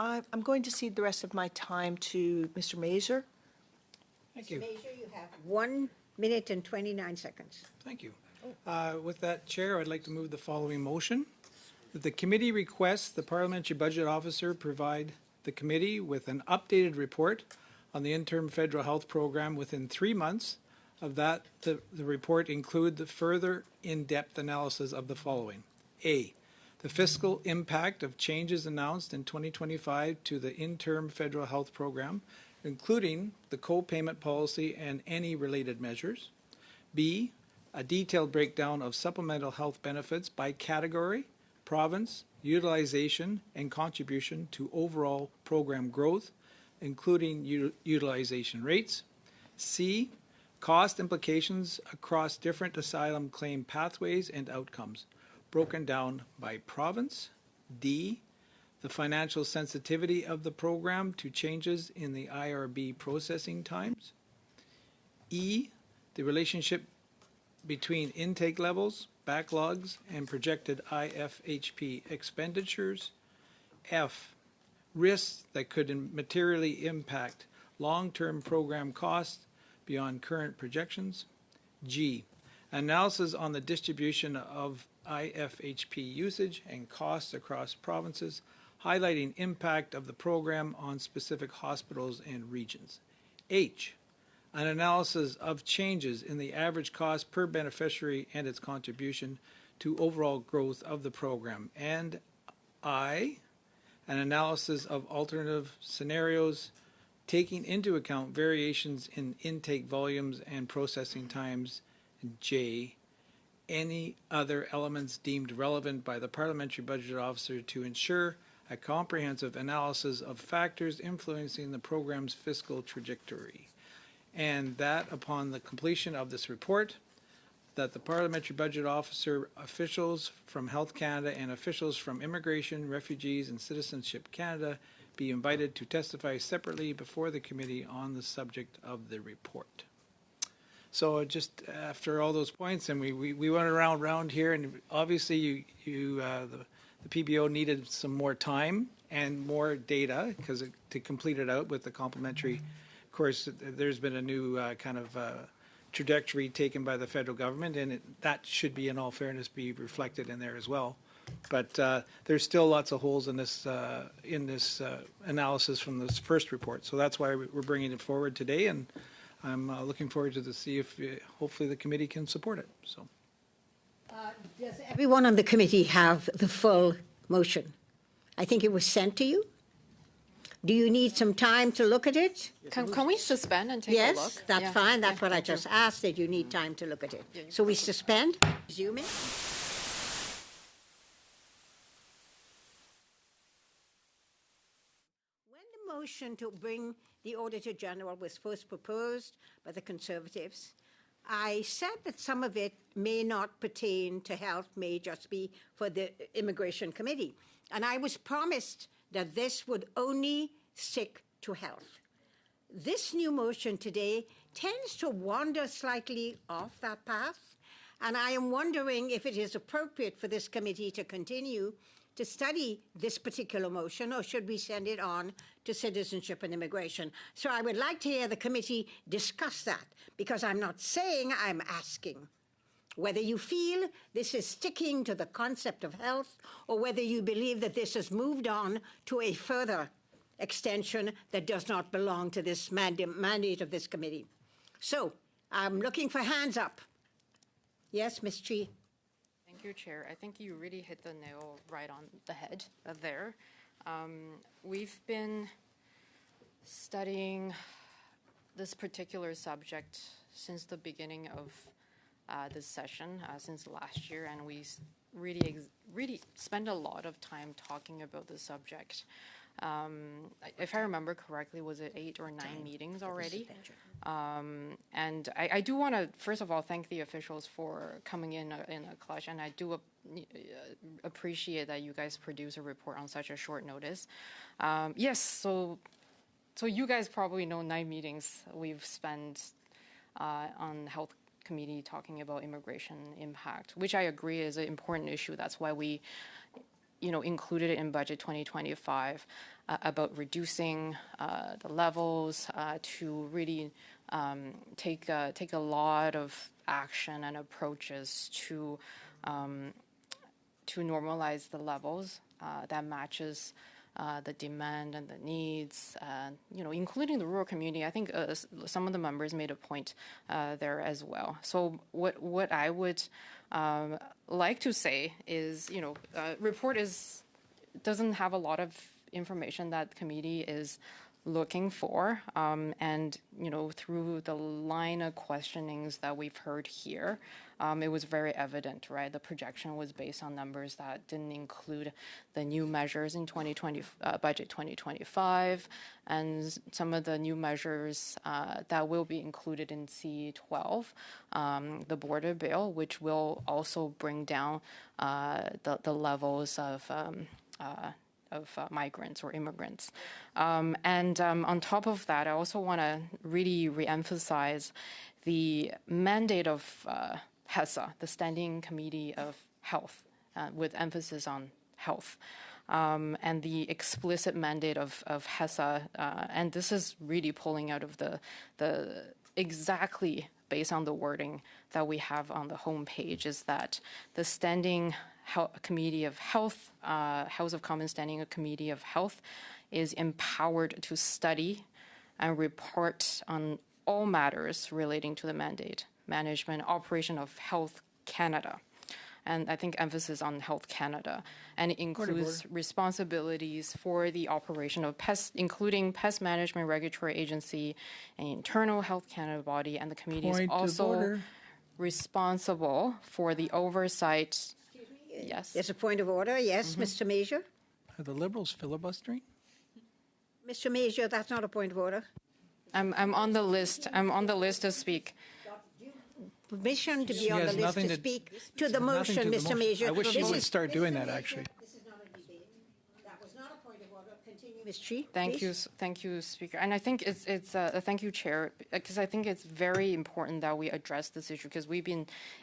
I'm going to cede the rest of my time to Mr. Mazer. Thank you. Mazer, you have 1 minute and 29 seconds. Thank you. With that, Chair, I'd like to move the following motion. That the committee requests the Parliamentary Budget Officer provide the committee with an updated report on the interim federal health program within 3 months. Of that, the report include the further in-depth analysis of the following. A, the fiscal impact of changes announced in 2025 to the interim federal health program, including the co-payment policy and any related measures. B, a detailed breakdown of supplemental health benefits by category, province, utilization, and contribution to overall program growth, including utilization rates. C, cost implications across different asylum claim pathways and outcomes, broken down by province. D, the financial sensitivity of the program to changes in the IRB processing times. E, the relationship between intake levels, backlogs, and projected IFHP expenditures. F, risks that could materially impact long-term program costs beyond current projections. G, analysis on the distribution of IFHP usage and costs across provinces, highlighting impact of the program on specific hospitals and regions. H, an analysis of changes in the average cost per beneficiary and its contribution to overall growth of the program. And I, an analysis of alternative scenarios taking into account variations in intake volumes and processing times. And J, any other elements deemed relevant by the Parliamentary Budget Officer to ensure a comprehensive analysis of factors influencing the program's fiscal trajectory. And that upon the completion of this report, that the Parliamentary Budget Officer, officials from Health Canada, and officials from Immigration, Refugees, and Citizenship Canada be invited to testify separately before the committee on the subject of the report. So just after all those points, and we went around here, and obviously the PBO needed some more time and more data because to complete it out with the complementary. Of course, there's been a new kind of trajectory taken by the federal government, and that should be, in all fairness, be reflected in there as well. But there's still lots of holes in this analysis from this first report. So that's why we're bringing it forward today, and I'm looking forward to see if hopefully the committee can support it. So, does everyone on the committee have the full motion? I think it was sent to you. Do you need some time to look at it? Can we suspend and take a look? Yes, that's fine. That's what I just asked, that you need time to look at it. So we suspend, resuming. When the motion to bring the Auditor General was first proposed by the Conservatives, I said that some of it may not pertain to health, may just be for the Immigration Committee. And I was promised that this would only stick to health. This new motion today tends to wander slightly off that path, and I am wondering if it is appropriate for this committee to continue to study this particular motion, or should we send it on to Citizenship and Immigration? So I would like to hear the committee discuss that, because I'm not saying, I'm asking whether you feel this is sticking to the concept of health, or whether you believe that this has moved on to a further extension that does not belong to this mandate of this committee. So I'm looking for hands up. Yes, Ms. Chi. Thank you, Chair. I think you really hit the nail right on the head there. We've been studying this particular subject since the beginning of this session, since last year, and we really spend a lot of time talking about the subject. If I remember correctly, was it 8 or 9 meetings already? And I do want to, first of all, thank the officials for coming in a clutch, and I do appreciate that you guys produce a report on such a short notice. Yes, so you guys probably know 9 meetings we've spent on health committee talking about immigration impact, which I agree is an important issue. That's why we included it in budget 2025. about reducing the levels, to really take a lot of action and approaches to normalize the levels that matches the demand and the needs, including the rural community. I think some of the members made a point there as well. So what I would like to say is, report doesn't have a lot of information that the committee is looking for, and through the line of questionings that we've heard here, it was very evident, right? The projection was based on numbers that didn't include the new measures in budget 2025, and some of the new measures that will be included in C12, the border bill, which will also bring down the levels of migrants or immigrants. And on top of that, I also want to really reemphasize the mandate of HESA, the Standing Committee of Health, with emphasis on health. And the explicit mandate of HESA, and this is really pulling out of the exactly based on the wording that we have on the homepage, is that the Standing Committee of Health, House of Commons Standing Committee of Health, is empowered to study and report on all matters relating to the mandate, management, operation of Health Canada. And I think emphasis on Health Canada. And it includes responsibilities for the operation of pest, including Pest Management Regulatory Agency and internal Health Canada body. And the committee is also responsible for the oversight. Yes. There's a point of order. Yes, Mr. Major. Are the Liberals filibustering? Mr. Major, that's not a point of order. I'm on the list. I'm on the list to speak. Permission to be She on the has list nothing to to- speak to the Nothing to motion, the Mr. motion. Major. I wish she This would is- start doing Mr. that, Major, actually. This is not a debate. That was not a point of order. Continue, Ms. Chi. Thank you, Speaker. And I think it's thank you, Chair, because I think it's very important that we address this issue, because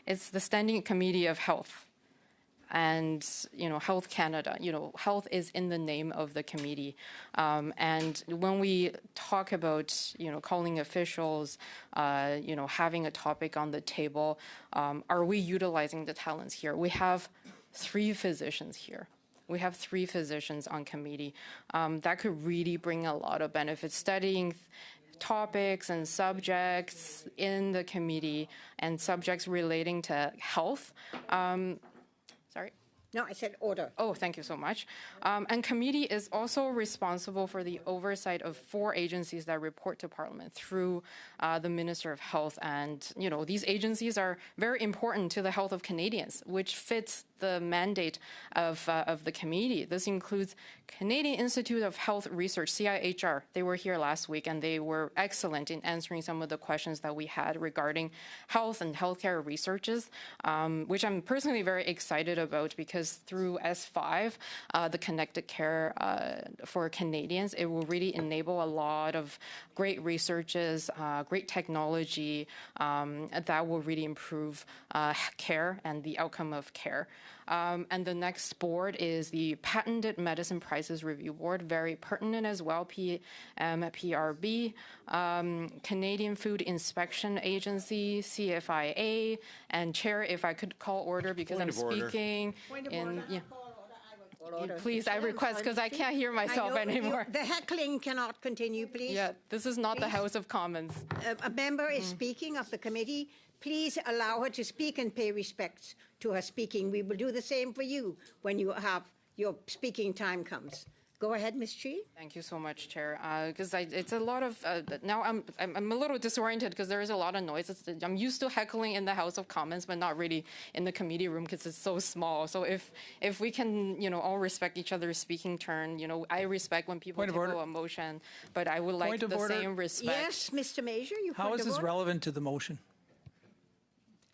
it's the Standing Committee of Health. And, Health Canada, health is in the name of the committee. And when we talk about, calling officials, having a topic on the table, are we utilizing the talents here? We have 3 physicians here. We have 3 physicians on committee. That could really bring a lot of benefits. Studying topics and subjects in the committee and subjects relating to health. Sorry? No, I said order. Oh, thank you so much. And committee is also responsible for the oversight of 4 agencies that report to Parliament through the Minister of Health. And, these agencies are very important to the health of Canadians, which fits the mandate of the committee. This includes Canadian Institute of Health Research, CIHR. They were here last week, and they were excellent in answering some of the questions that we had regarding health and healthcare researches, which I'm personally very excited about, because through S5, the Connected Care for Canadians, it will really enable a lot of great researches, great technology that will really improve care and the outcome of care. And the next board is the Patented Medicine Prices Review Board, very pertinent as well, PRB, Canadian Food Inspection Agency, CFIA, and Chair, if I could call order, because I'm speaking in... Yeah. Please, I request, because I can't hear myself anymore. The heckling cannot continue, please. Yeah, this is not the House of Commons. A member is speaking of the committee. Please allow her to speak and pay respects to her speaking. We will do the same for you when your speaking time comes. Go ahead, Ms. Chi. Thank you so much, Chair. Because it's a lot of now I'm a little disoriented because there is a lot of noise. I'm used to heckling in the House of Commons, but not really in the committee room because it's so small. So if we can all respect each other's speaking turn, I respect when people table a motion, but I would like the same respect. Yes, Mr. Major, you How is this relevant to the motion?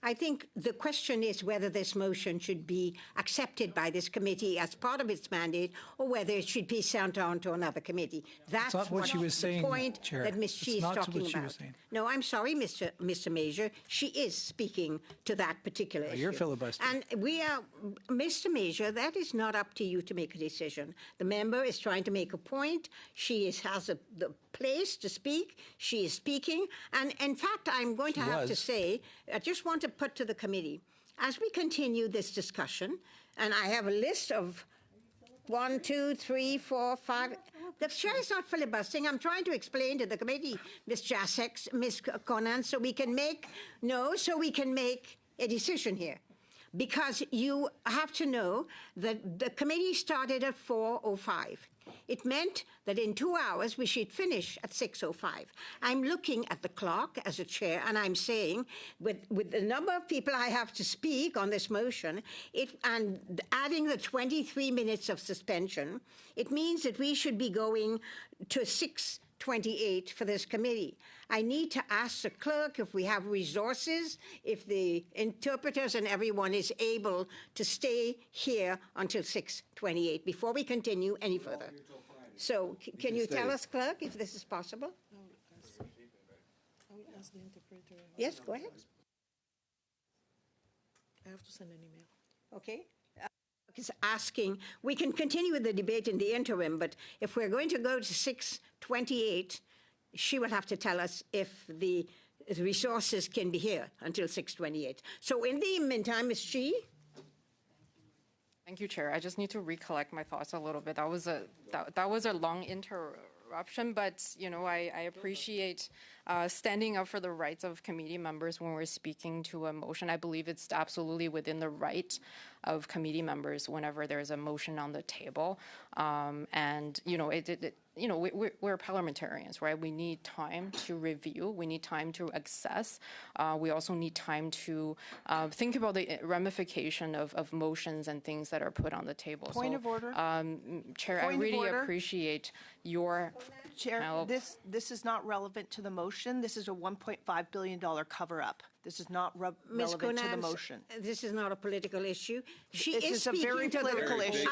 I think the question is whether this motion should be accepted by this committee as part of its mandate, or whether it should be sent on to another committee. That's not what she was saying, the point Chair. that Ms. It's Xi is not talking what she about. was saying. No, I'm sorry, Mr. Major. She is speaking to that particular issue. You're filibustering. And we are, Mr. Major, that is not up to you to make a decision. The member is trying to make a point. She has the place to speak. She is speaking. And in fact, I'm going to have to say, I just want to put to the committee, as we continue this discussion, and I have a list of 1, 2, 3, 4, 5. The chair is not filibustering. I'm trying to explain to the committee, Ms. Jasek, Ms. Conan, so we can make a decision here. Because you have to know that the committee started at 4:05. It meant that in 2 hours we should finish at 6:05. I'm looking at the clock as a chair, and I'm saying, with the number of people I have to speak on this motion, and adding the 23 minutes of suspension, it means that we should be going to 6:28 for this committee. I need to ask the clerk if we have resources, if the interpreters and everyone is able to stay here until 6:28 before we continue any further. So can you tell us, clerk, if this is possible? I will ask the interpreter. Yes, go ahead. I have to send an email. Okay. Is asking, we can continue with the debate in the interim, but if we're going to go to 6:28, she will have to tell us if the resources can be here until 6:28. So in the meantime, Ms. Xi? Thank you, Chair. I just need to recollect my thoughts a little bit. That was a long interruption, but I appreciate standing up for the rights of committee members when we're speaking to a motion. I believe it's absolutely within the right of committee members whenever there's a motion on the table, and we're parliamentarians, right? We need time to review. We need time to assess. We also need time to think about the ramification of motions and things that are put on the table. Point of order. Chair, Point I of really order. appreciate your Chair, help. this is not relevant to the motion. This is a $1.5 billion cover-up. This is not Ms. relevant to the Conant, motion. this is not a political issue. She This is is a speaking very to the- political issue.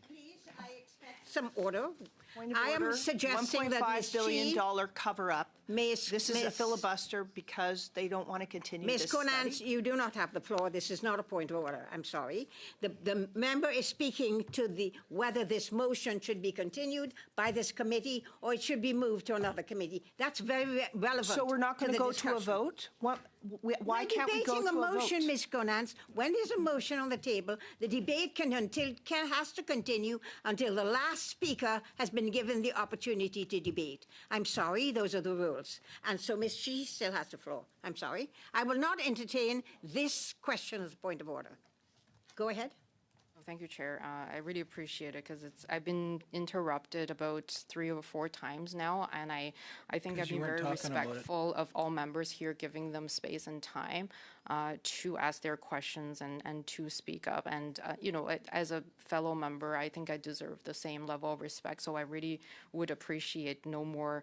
Please, I expect some order. Point of I am order. suggesting that Ms. $1.5 billion Xi, cover-up. Miss- This is a Miss- filibuster because they don't want to continue Ms. this Conant, study. you do not have the floor. This is not a point of order. I'm sorry. The member is speaking to whether this motion should be continued by this committee or it should be moved to another committee. That's very relevant. So we're not going to the go to a discussion. vote? Why We're can't we go to debating a a motion, vote? Ms. Conant. When there's a motion on the table, the debate has to continue until the last speaker has been given the opportunity to debate. I'm sorry, those are the rules. And so Ms. Xi still has the floor. I'm sorry. I will not entertain this question as a point of order. Go ahead. Thank you, Chair. I really appreciate it because I've been interrupted about 3 or 4 times now, and I think I've you been weren't very talking about it. respectful of all members here, giving them space and time to ask their questions and to speak up. And as a fellow member, I think I deserve the same level of respect. So I really would appreciate no more,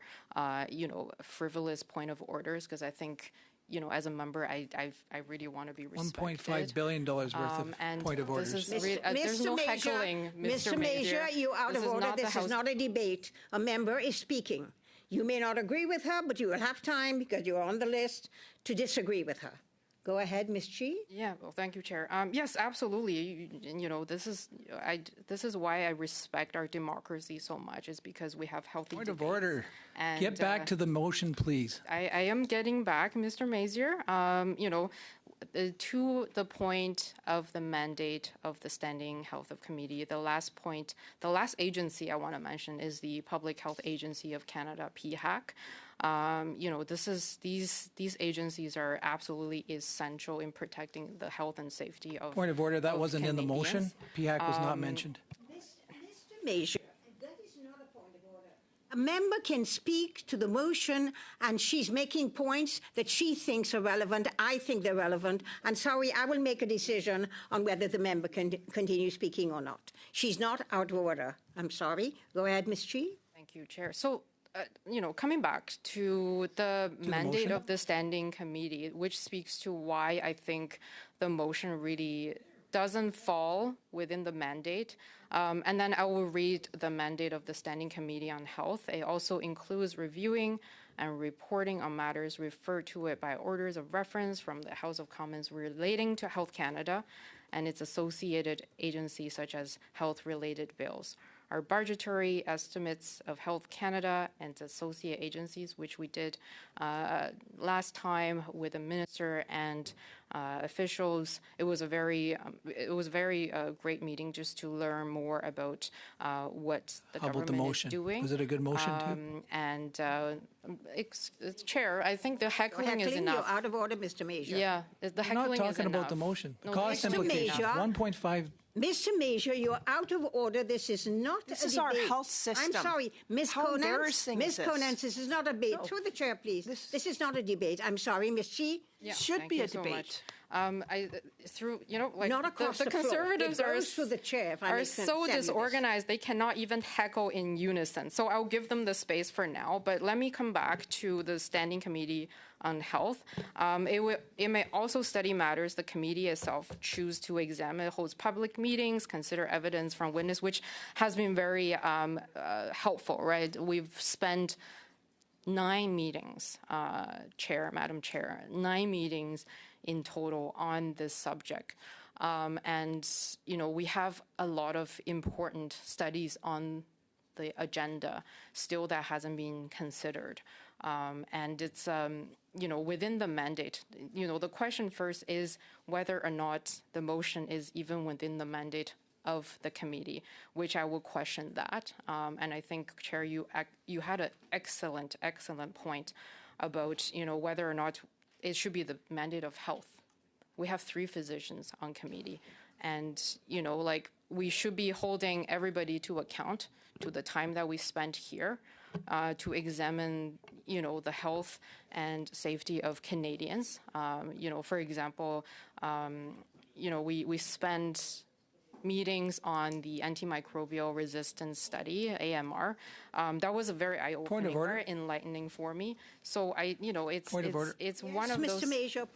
frivolous point of orders, because I think, as a member, I really want to be respected. $1.5 billion worth of And point of orders. this is there's no heckling, Mr. Major, you out This of is order. not the This House- is not a debate. A member is speaking. You may not agree with her, but you will have time, because you're on the list, to disagree with her. Go ahead, Ms. Xi. Yeah, well, thank you, Chair. Yes, absolutely. This is why I respect our democracy so much, is because we have healthy Point of debates. order. And, Get back to the motion, please. I am getting back, Mr. Mazier. To the point of the mandate of the Standing Health of Committee, the last agency I want to mention is the Public Health Agency of Canada, PHAC. These agencies are absolutely essential in protecting the health and safety of Point of order, that of wasn't in the motion. Canadians. PHAC was not mentioned. Mr. Major, that is not a point of order. A member can speak to the motion, and she's making points that she thinks are relevant. I think they're relevant. And sorry, I will make a decision on whether the member can continue speaking or not. She's not out of order. I'm sorry. Go ahead, Ms. Xi. Thank you, Chair. So coming back to the mandate motion? of the standing committee, which speaks to why I think the motion really doesn't fall within the mandate. And then I will read the mandate of the Standing Committee on Health. It also includes reviewing and reporting on matters referred to it by orders of reference from the House of Commons relating to Health Canada and its associated agencies such as health-related bills. Our budgetary estimates of Health Canada and its associate agencies, which we did last time with the minister and officials. It was a very great meeting just to learn more about what the How about the government motion? is doing. Was it a good motion too? And it's Chair, I think the heckling is Heckling, enough. you're out of order, Mr. Major. Yeah, the I'm not heckling is talking about the enough. motion. The No, cost Mr. implications, Major. 1.5. Mr. Major, you're out of order. This is not This a is our debate. health system. I'm sorry, Ms. How Conant. embarrassing Ms. is this? Conant, this is not a debate. Through the chair, please. This is not a debate. I'm sorry, Ms. Chi. Yeah, Should thank be you a so debate. much. Through like Not across the the floor. conservatives It goes through the chair, if I are may so send this. disorganized they cannot even heckle in unison. So I'll give them the space for now. But let me come back to the Standing Committee on Health. It may also study matters the committee itself choose to examine. It holds public meetings, consider evidence from witness, which has been very helpful. Right? We've spent 9 meetings, Madam Chair, 9 meetings in total on this subject. And, we have a lot of important studies on the agenda still that hasn't been considered. And it's, within the mandate, the question first is whether or not the motion is even within the mandate of the committee, which I will question that. And I think, Chair, you had an excellent point about, whether or not it should be the mandate of health. We have 3 physicians on committee, and, we should be holding everybody to account to the time that we spent here to examine, the health and safety of Canadians. For example, we spend meetings on the antimicrobial resistance study, AMR. That was a very eye-opening, very enlightening for me. So it's one of those. Mr. Major,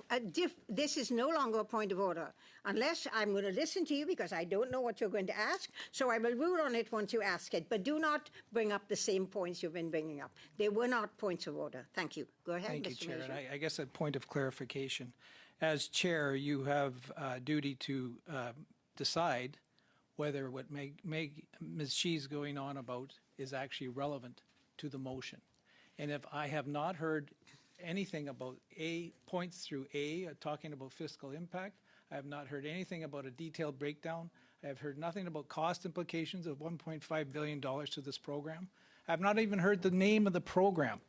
this is no longer a point of order, unless I'm going to listen to you because I don't know what you're going to ask. So I will rule on it once you ask it. But do not bring up the same points you've been bringing up. They were not points of order. Thank you. Go ahead, Thank you, Mr. Chair. Major. And I guess a point of clarification. As Chair, you have a duty to decide whether what Ms. Chi's going on about is actually relevant to the motion. And if I have not heard anything about points through talking about fiscal impact, I have not heard anything about a detailed breakdown. I have heard nothing about cost implications of $1.5 billion to this program. I have not even heard the name of the program,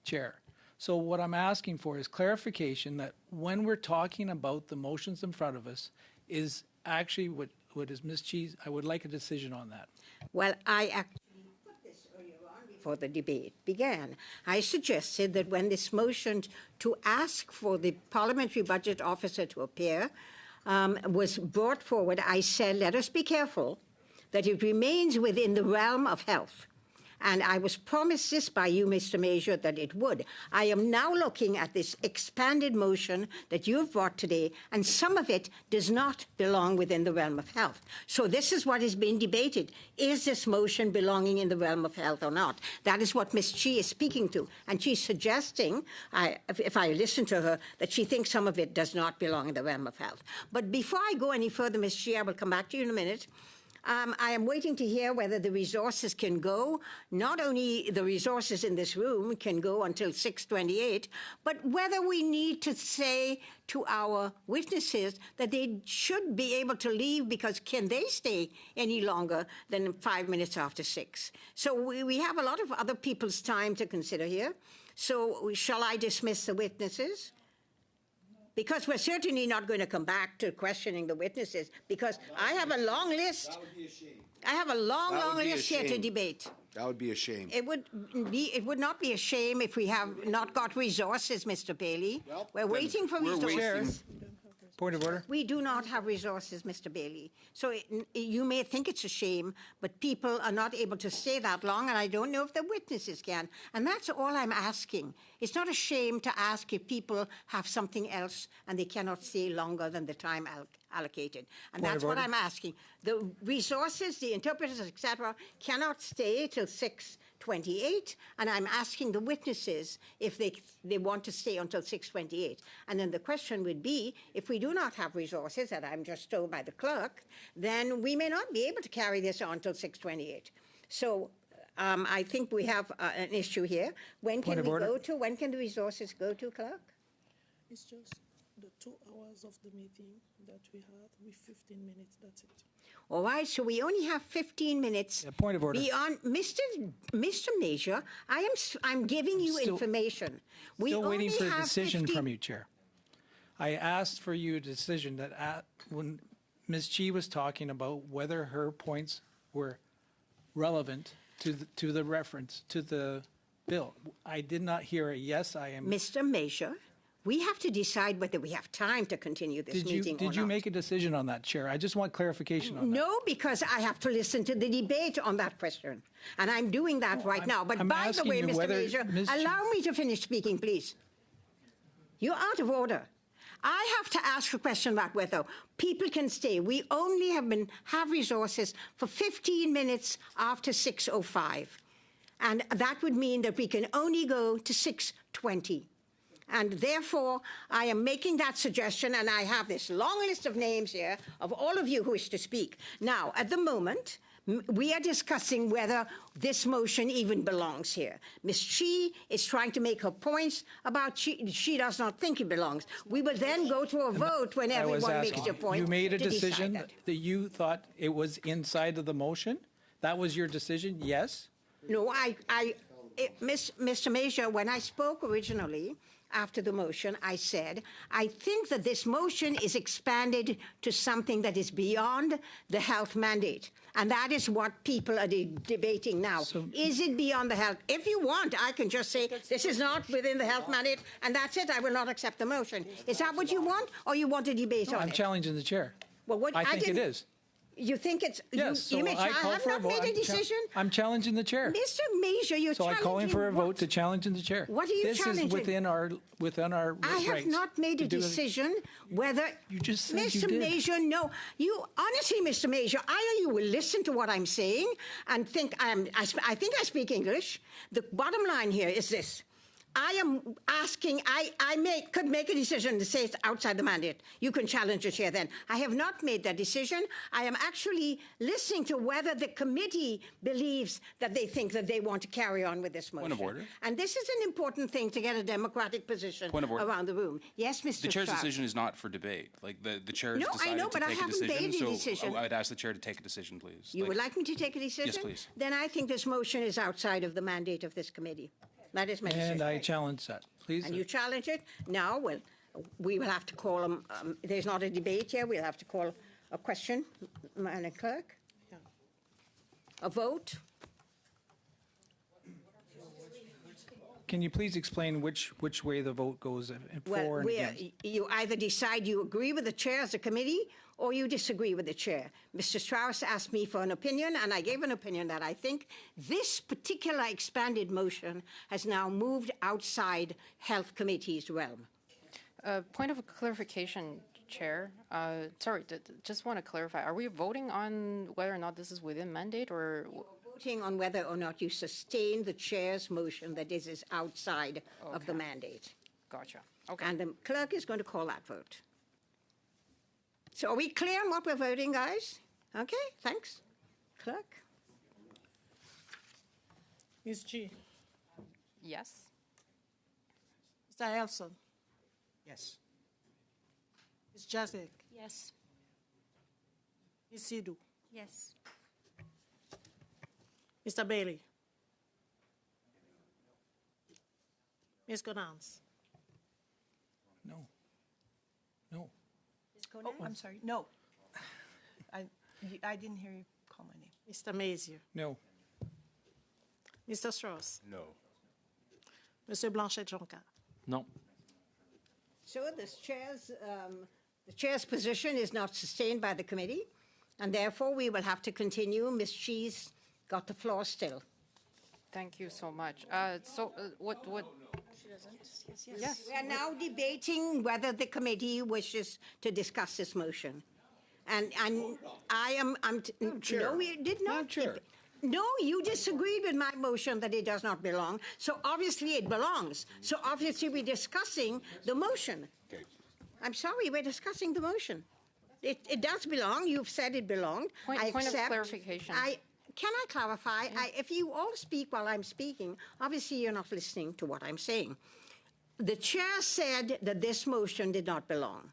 Chair. So what I'm asking for is clarification that when we're talking about the motions in front of us is actually what is Ms. Chi's, I would like a decision on that. Well, I actually put this earlier on before the debate began. I suggested that when this motion to ask for the parliamentary budget officer to appear was brought forward, I said, let us be careful that it remains within the realm of health. And I was promised this by you, Mr. Major, that it would. I am now looking at this expanded motion that you've brought today, and some of it does not belong within the realm of health. So this is what is being debated. Is this motion belonging in the realm of health or not? That is what Ms. Chi is speaking to. And she's suggesting, if I listen to her, that she thinks some of it does not belong in the realm of health. But before I go any further, Ms. Chi, I will come back to you in a minute. I am waiting to hear whether the resources can go. Not only the resources in this room can go until 6:28, but whether we need to say to our witnesses that they should be able to leave because can they stay any longer than 5 minutes after 6? So we have a lot of other people's time to consider here. So shall I dismiss the witnesses? Because we're certainly not going to come back to questioning the witnesses, because I have a long list. That would be a shame. I have a long, That would long be a list here to shame. debate. That would be a shame. It would not be a shame if we have not got resources, Mr. Bailey. Well, We're then waiting for we're resources. wasting- Point of order. We do not have resources, Mr. Bailey. So you may think it's a shame, but people are not able to stay that long, and I don't know if the witnesses can. And that's all I'm asking. It's not a shame to ask if people have something else and they cannot stay longer than the time allocated. And Point that's of what order. I'm asking. The resources, the interpreters, etc., cannot stay till 6:28, and I'm asking the witnesses if they want to stay until 6:28. And then the question would be, if we do not have resources, that I'm just told by the clerk, then we may not be able to carry this on till 6:28. So I think we have an issue here. When Point can of we order. go to? When can the resources go to, clerk? It's just the 2 hours of the meeting that we had with 15 minutes, that's it. All right, so we only have 15 minutes. Yeah, point of order. Beyond, Mr. Major, I'm giving you Still- information. We Still waiting only for a have decision 15 from you, Chair. I asked for you a decision that when Ms. Chi was talking about whether her points were relevant to the reference, to the bill. I did not hear a yes, I am. Mr. Major, we have to decide whether we have time to continue this meeting or not. Did you make a decision on that, Chair? I just want clarification on that. No, because I have to listen to the debate on that question. And I'm doing that right now. But I'm by the asking way, you Mr. whether Major, Ms. Chi- allow me to finish speaking, please. You're out of order. I have to ask a question about whether people can stay. We only have resources for 15 minutes after 6:05. And that would mean that we can only go to 6:20. And therefore, I am making that suggestion, and I have this long list of names here of all of you who wish to speak. Now, at the moment, we are discussing whether this motion even belongs here. Ms. Chi is trying to make her points about she does not think it belongs. We will then go to a vote when I was everyone makes asking, their point. you made a to decide decision that. that you thought it was inside of the motion? That was your decision, yes? No, Mr. Major, when I spoke originally after the motion, I said, I think that this motion is expanded to something that is beyond the health mandate. And that is what people are debating now. Is it beyond the health? If you want, I can just say, this is not within the health mandate, and that's it. I will not accept the motion. Is that what you want, or you want a debate on I'm it? challenging the chair. Well, what- I think it didn't- is. You think it's... Yes, you so may I call have for a not vote. made a decision? I'm challenging the chair. Mr. Major, you're So I'm calling for a challenging vote to challenge in the chair. What are you challenging? This is within our rights. I have not made a to do it. decision whether... You just said you Mr. did. Major, no. You, honestly, Mr. Major, either you will listen to what I'm saying and think I think I speak English. The bottom line here is this. I am asking, could make a decision to say it's outside the mandate. You can challenge the chair then. I have not made that decision. I am actually listening to whether the committee believes that they think that they want to carry on with this motion. Point of order. And this is an important thing to get a democratic position Point of order. around the room. Yes, Mr. The chair's Strauss. decision is not for debate. Like the chair No, has I decided know, to but I take a haven't decision. made a So decision. I'd ask the chair to take a decision, please. You would like me to take a decision? please. Then I think this motion is outside of the mandate of this committee. That is my decision. And I challenge that. Please. And you challenge it? Now, well, we will have to call them. There's not a debate here. We'll have to call a question, Madam Clerk. Yeah. A vote. Can you please explain which way the vote goes for Well, and against? you either decide you agree with the chair as a committee or you disagree with the chair. Mr. Strauss asked me for an opinion, and I gave an opinion that I think this particular expanded motion has now moved outside Health Committee's realm. Point of clarification, Chair. Sorry, just want to clarify. Are we voting on whether or not this is within mandate or? Voting on whether or not you sustain the chair's motion that this is outside of the mandate. Gotcha. Okay. And the clerk is going to call that vote. So are we clear on what we're voting, guys? Okay, thanks. Clerk? Ms. G. Yes. Mr. Elson. Yes. Ms. Jacek. Yes. Ms. Sidhu. Yes. Mr. Bailey. Ms. Conance. No. No. Oh, I'm sorry. No. I didn't hear you call my name. Mr. Mazier. No. Mr. Strauss. No. Monsieur Blanchet-Jonca. Non. So the chair's The chair's position is not sustained by the committee, and therefore we will have to continue. Ms. Cheese got the floor still. Thank you so much. What? Yes. We are now debating whether the committee wishes to discuss this motion. And Chair. no, we did not. Madam Chair. No, you disagreed with my motion that it does not belong. So obviously it belongs. So obviously we're discussing the motion. I'm sorry, we're discussing the motion. It does belong. You've said it belonged. Point of accept. clarification. Can I clarify? If you all speak while I'm speaking, obviously you're not listening to what I'm saying. The chair said that this motion did not belong.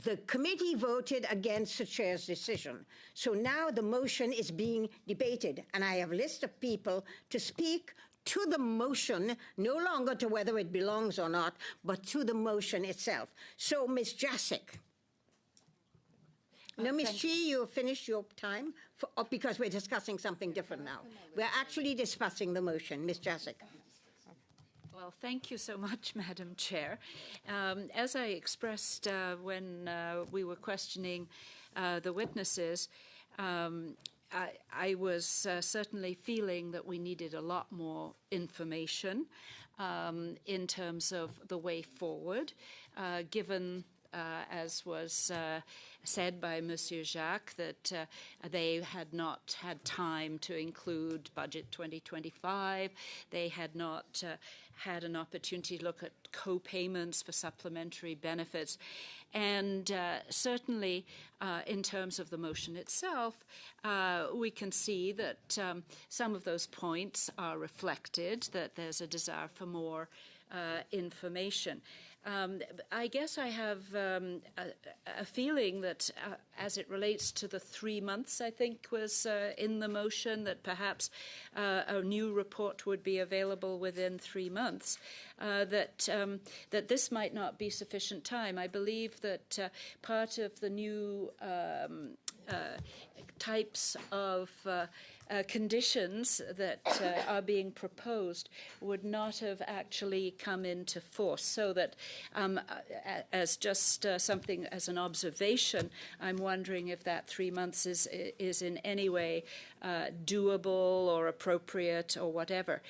The committee voted against the chair's decision. So now the motion is being debated, and I have a list of people to speak to the motion, no longer to whether it belongs or not, but to the motion itself. So, Ms. Jacek. No, Ms. Chi, you have finished your time, because we're discussing something different now. We're actually discussing the motion. Ms. Jacek. Well, thank you so much, Madam Chair. As I expressed when we were questioning the witnesses, I was certainly feeling that we needed a lot more information in terms of the way forward, given as was said by Monsieur Jacques, that they had not had time to include Budget 2025. They had not had an opportunity to look at co-payments for supplementary benefits. And certainly, in terms of the motion itself, we can see that some of those points are reflected, that there's a desire for more information. I guess I have a feeling that as it relates to the 3 months, I think was in the motion, that perhaps a new report would be available within 3 months, that this might not be sufficient time. I believe that part of the new types of conditions that are being proposed would not have actually come into force, so that as just something as an observation, I'm wondering if that 3 months is in any way doable or appropriate or whatever.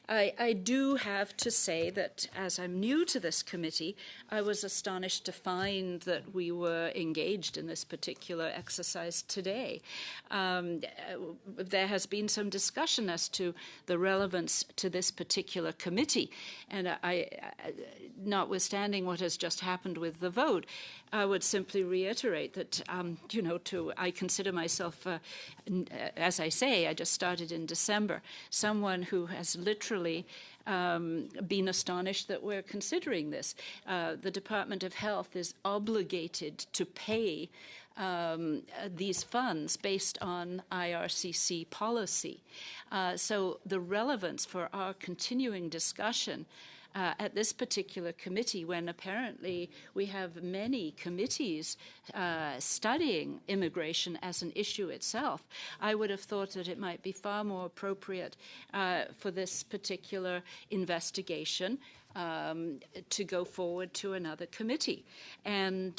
I do have to say that as I'm new to this committee, I was astonished to find that we were engaged in this particular exercise today. There has been some discussion as to the relevance to this particular committee, and notwithstanding what has just happened with the vote, I would simply reiterate that, I consider myself, as I say, I just started in December, someone who has literally been astonished that we're considering this. The Department of Health is obligated to pay these funds based on IRCC policy. So the relevance for our continuing discussion at this particular committee, when apparently we have many committees studying immigration as an issue itself, I would have thought that it might be far more appropriate for this particular investigation to go forward to another committee. And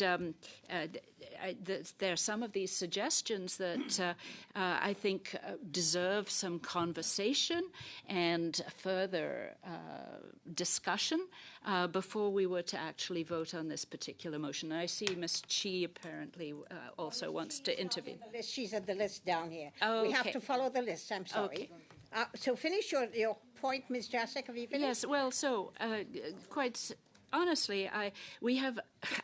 there are some of these suggestions that I think deserve some conversation and further discussion before we were to actually vote on this particular motion. And I see Ms. Chi apparently also wants to intervene. She's at the list down here. Oh, we have okay. to follow the list. I'm sorry. Okay. So finish your point, Ms. Jacek. Have you finished? Yes, well, so quite honestly, we have,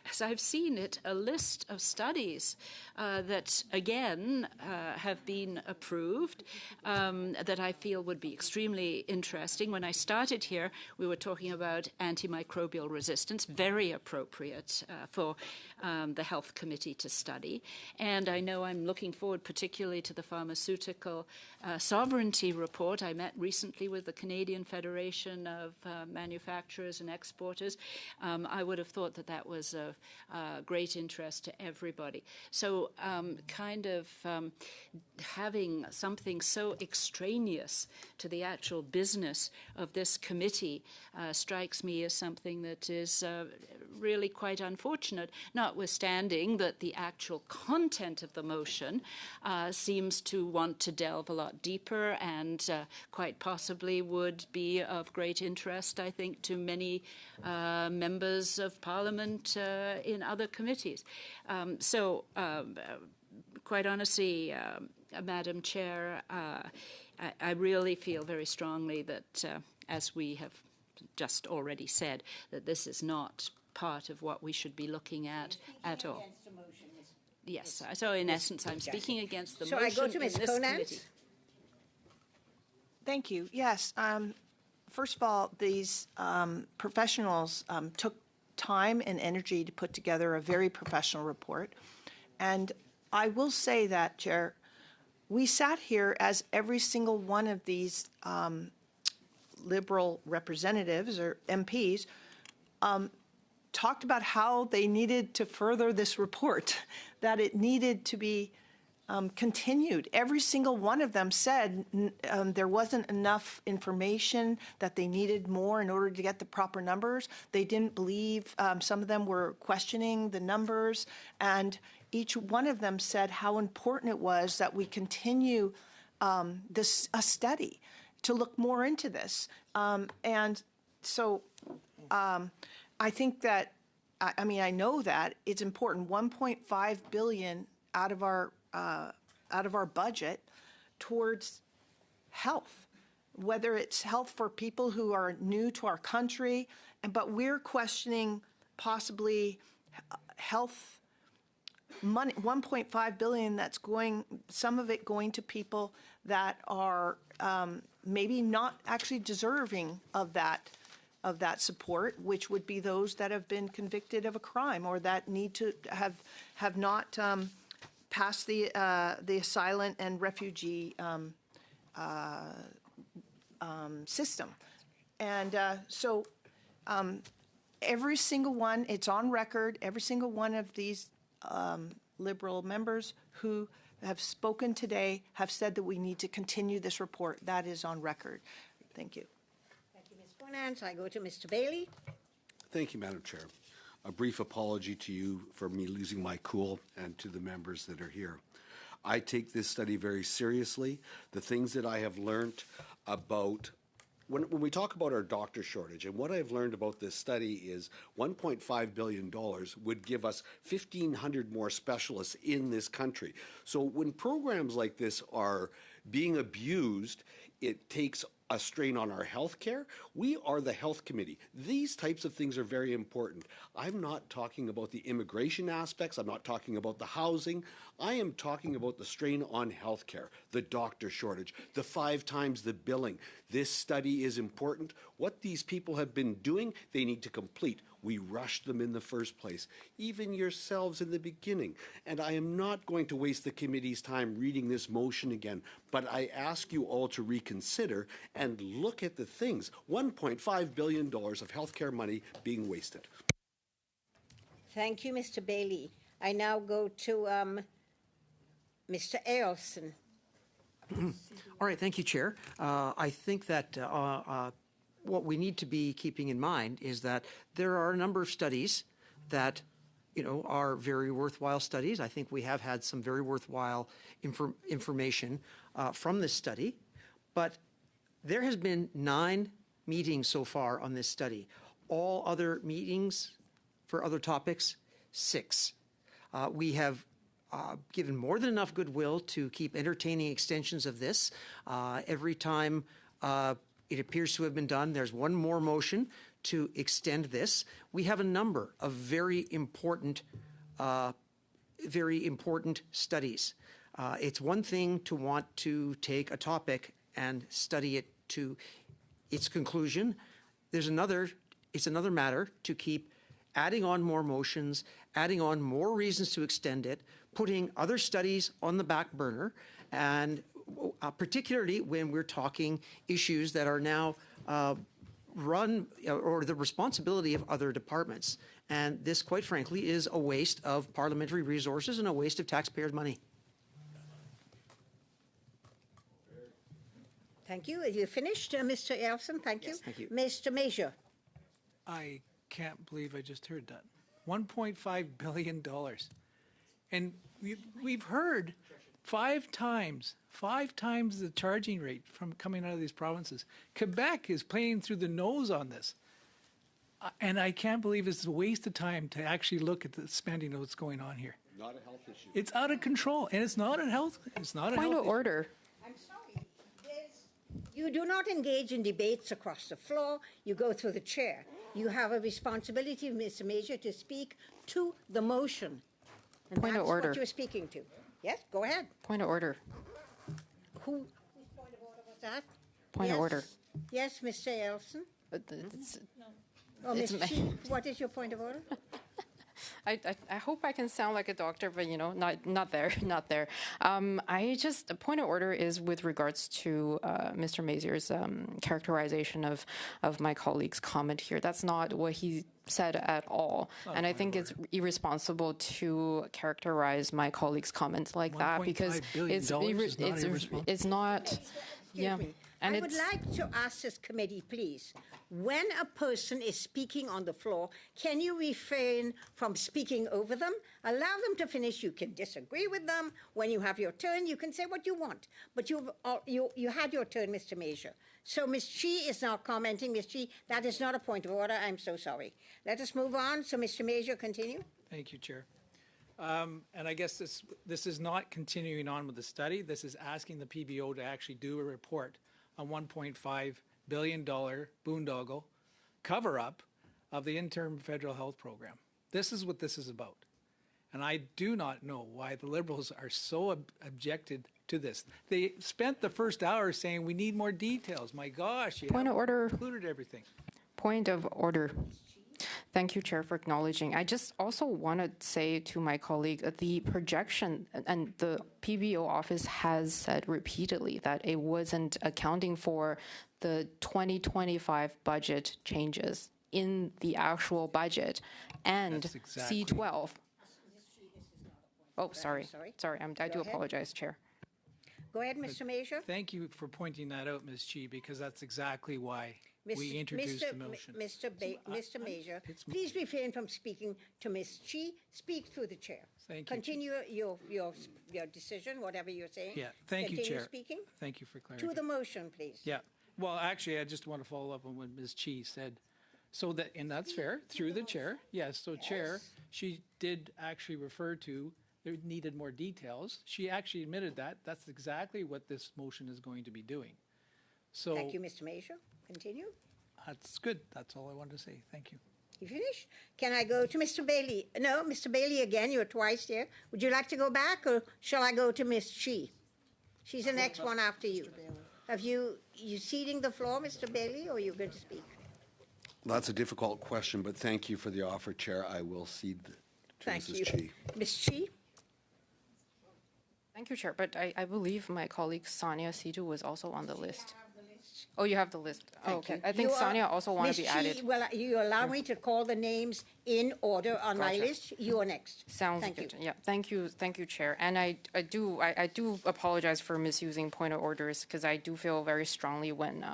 as I've seen it, a list of studies that, again, have been approved that I feel would be extremely interesting. When I started here, we were talking about antimicrobial resistance, very appropriate for the Health Committee to study. And I know I'm looking forward particularly to the pharmaceutical sovereignty report. I met recently with the Canadian Federation of Manufacturers and Exporters. I would have thought that that was of great interest to everybody. So having something so extraneous to the actual business of this committee strikes me as something that is really quite unfortunate, notwithstanding that the actual content of the motion seems to want to delve a lot deeper and quite possibly would be of great interest, I think, to many members of Parliament in other committees. Quite honestly, Madam Chair, I really feel very strongly that, as we have just already said, that this is not part of what we should be looking at all. Yes, so in essence, I'm speaking against the So motion I go to in Ms. this Conant. committee. Thank you. Yes. First of all, these professionals took time and energy to put together a very professional report. And I will say that, Chair, we sat here as every single one of these Liberal representatives or MPs talked about how they needed to further this report, that it needed to be continued. Every single one of them said there wasn't enough information, that they needed more in order to get the proper numbers. They didn't believe, some of them were questioning the numbers, and each one of them said how important it was that we continue a study to look more into this. And so I think that, I know that it's important. 1.5 billion out of our budget towards health, whether it's health for people who are new to our country, but we're questioning possibly health money, 1.5 billion that's going, some of it going to people that are maybe not actually deserving of that support, which would be those that have been convicted of a crime or that need to have not passed the asylum and refugee system. And so every single one, it's on record, every single one of these Liberal members who have spoken today have said that we need to continue this report. That is on record. Thank you. Thank you, Ms. Conant. I go to Mr. Bailey. Thank you, Madam Chair. A brief apology to you for me losing my cool and to the members that are here. I take this study very seriously. The things that I have learned about when we talk about our doctor shortage, and what I've learned about this study is $1.5 billion would give us 1,500 more specialists in this country. So when programs like this are being abused, it takes a strain on our health care. We are the health committee. These types of things are very important. I'm not talking about the immigration aspects. I'm not talking about the housing. I am talking about the strain on health care, the doctor shortage, the 5 times the billing. This study is important. What these people have been doing, they need to complete. We rushed them in the first place, even yourselves in the beginning. And I am not going to waste the committee's time reading this motion again, but I ask you all to reconsider and look at the things. $1.5 billion of healthcare money being wasted. Thank you, Mr. Bailey. I now go to Mr. Ailson. All right, thank you, Chair. I think that what we need to be keeping in mind is that there are a number of studies that, are very worthwhile studies. I think we have had some very worthwhile information from this study, but there has been 9 meetings so far on this study. All other meetings for other topics, 6. We have given more than enough goodwill to keep entertaining extensions of this. Every time it appears to have been done, there's one more motion to extend this. We have a number of very important studies. It's one thing to want to take a topic and study it to its conclusion. It's another matter to keep adding on more motions, adding on more reasons to extend it, putting other studies on the back burner, and particularly when we're talking issues that are now run or the responsibility of other departments. And this, quite frankly, is a waste of parliamentary resources and a waste of taxpayers' money. Thank you. Are you finished, Mr. Elson? Thank you. Yes, thank you. Mr. Major. I can't believe I just heard that. $1.5 billion. And we've heard five times the charging rate from coming out of these provinces. Quebec is playing through the nose on this. And I can't believe it's a waste of time to actually look at the spending of what's going on here. Not a health issue. It's out of control, and it's not a health Point issue. of order. I'm sorry. You do not engage in debates across the floor. You go through the chair. You have a responsibility, Mr. Major, to speak to the motion. And Point of that's order. what you're speaking to. Yes, go ahead. Point of order. Whose point of order was that? Point of Yes. order. Yes, Mr. Elson. It's- Oh, It's Ms. ma- Chi, what is your point of order? I hope I can sound like a doctor, but not there, not there. A point of order is with regards to Mr. Mazier's characterization of my colleague's comment here. That's not what he said at all, and I think it's irresponsible to characterize my colleague's comments like that because $1.5 billion is not irresponsible. it's not. Yeah, Excuse me. and I would it's like to ask this committee, please, when a person is speaking on the floor, can you refrain from speaking over them? Allow them to finish. You can disagree with them. When you have your turn, you can say what you want. But you had your turn, Mr. Major. So Ms. Chi is now commenting. Ms. Chi, that is not a point of order. I'm so sorry. Let us move on. So, Mr. Major, continue. Thank you, Chair. And I guess this is not continuing on with the study. This is asking the PBO to actually do a report on $1.5 billion boondoggle cover-up of the interim federal health program. This is what this is about. And I do not know why the Liberals are so objected to this. They spent the first hour saying we need more details. My gosh, you Point of order. included everything. Point of order. Thank you, Chair, for acknowledging. I just also want to say to my colleague that the projection and the PBO office has said repeatedly that it wasn't accounting for the 2025 budget changes in the actual budget and That's exactly- C12. Oh, sorry. sorry. Sorry, I do ahead. apologize, Chair. Go ahead, Mr. Major. Thank you for pointing that out, Ms. Chi, because that's exactly why we Mr. introduced the Mr. motion. Mr. Major, it's- please refrain from speaking to Ms. Chi. Speak through the chair. Thank you, Continue your decision, whatever you're saying. Yeah, thank you, Continue Chair. speaking. Thank you for To clarifying. the motion, please. Yeah, well, actually, I just want to follow up on what Ms. Chi said. So that, and that's fair, through the chair. Yes, so Chair, she did actually refer to there needed more details. She actually admitted that. That's exactly what this motion is going to be doing. So Thank you, Mr. Major. Continue. that's good. That's all I wanted to say. Thank you. You finished? Can I go to Mr. Bailey? No, Mr. Bailey again. You're twice here. Would you like to go back, or shall I go to Ms. Chi? She's the next one after you. Have you ceding the floor, Mr. Bailey, or are you going to speak? That's a difficult question, but thank you for the offer, Chair. I will cede to Thank Mrs. you. Chi. Ms. Chi? Thank you, Chair, but I believe my colleague Sonia Sidhu was also on the list. Oh, you have the list. Oh, okay. I think You are- Sonia also wanted to be Ms. Chi, added. Well, you allow me to call the names in order on my Gotcha. list. You are next. Sounds Thank good. you. Yeah, thank you, Chair. And I do apologize for misusing point of orders because I do feel very strongly when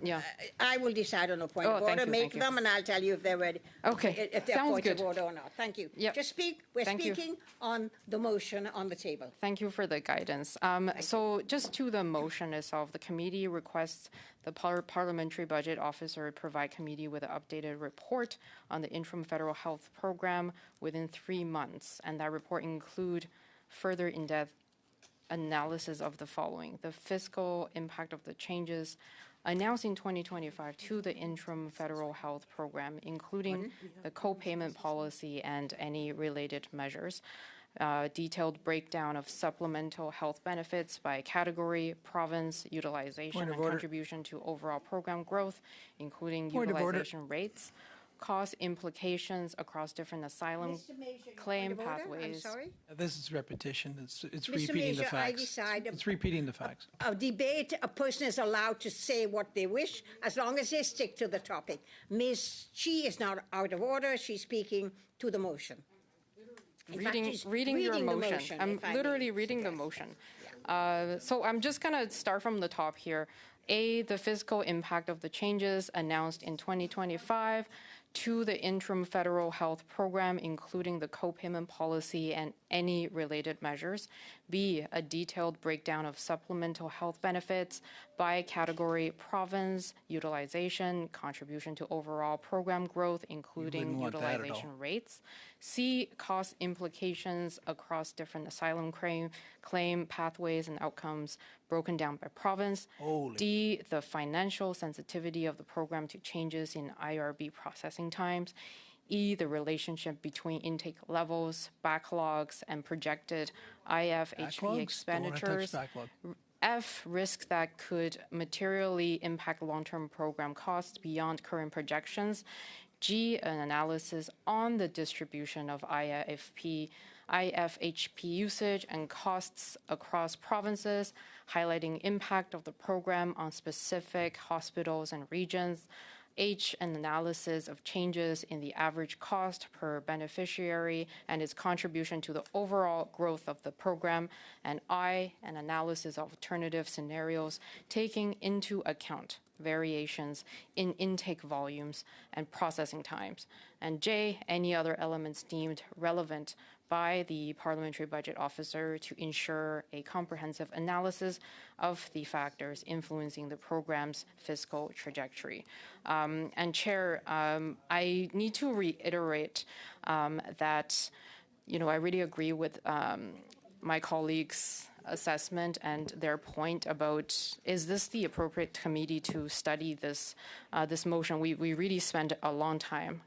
yeah. I will decide on a point Oh, of thank order, you, make thank you. them, and I'll tell you if they're ready. Okay, If they're sounds points of good. order or not. Thank you. Yep. Just speak. We're Thank you. speaking on the motion on the table. Thank you for the guidance. So just to the motion itself, the committee requests the parliamentary budget officer provide committee with an updated report on the interim federal health program within 3 months, and that report include further in-depth analysis of the following: the fiscal impact of the changes announced in 2025 to the interim federal health program, including the co-payment policy and any related measures, detailed breakdown of supplemental health benefits by category, province, utilization, Point of and order. contribution to overall program growth, including Point of order. utilization rates, cost implications across different asylum Mr. Major, your claim point of order? I'm pathways. sorry. This is repetition. It's Mr. repeating the Major, I facts. decide- It's repeating the facts. A debate, a person is allowed to say what they wish as long as they stick to the topic. Ms. Chi is not out of order. She's speaking to the motion. In fact, she's Reading your reading the motion. I'm if I may literally reading the suggest. motion. So I'm just going to start from the top here. A, the fiscal impact of the changes announced in 2025 to the interim federal health program, including the co-payment policy and any related measures. B, a detailed breakdown of supplemental health benefits by category, province, utilization, contribution to overall program growth, including wouldn't want that at all. utilization rates. C, cost implications across different asylum claim pathways and outcomes broken down by province. D, the financial sensitivity of the program to changes in IRB processing times. E, the relationship between intake levels, backlogs, and projected IFHP Backlogs? Don't wanna touch expenditures. backlog. F, risks that could materially impact long-term program costs beyond current projections. G, an analysis on the distribution of IFHP usage and costs across provinces, highlighting impact of the program on specific hospitals and regions. H, an analysis of changes in the average cost per beneficiary and its contribution to the overall growth of the program. And I, an analysis of alternative scenarios taking into account variations in intake volumes and processing times. And J, any other elements deemed relevant by the Parliamentary Budget Officer to ensure a comprehensive analysis of the factors influencing the program's fiscal trajectory. And Chair, I need to reiterate that, I really agree with my colleagues' assessment and their point about, is this the appropriate committee to study this motion? We really spent a long time,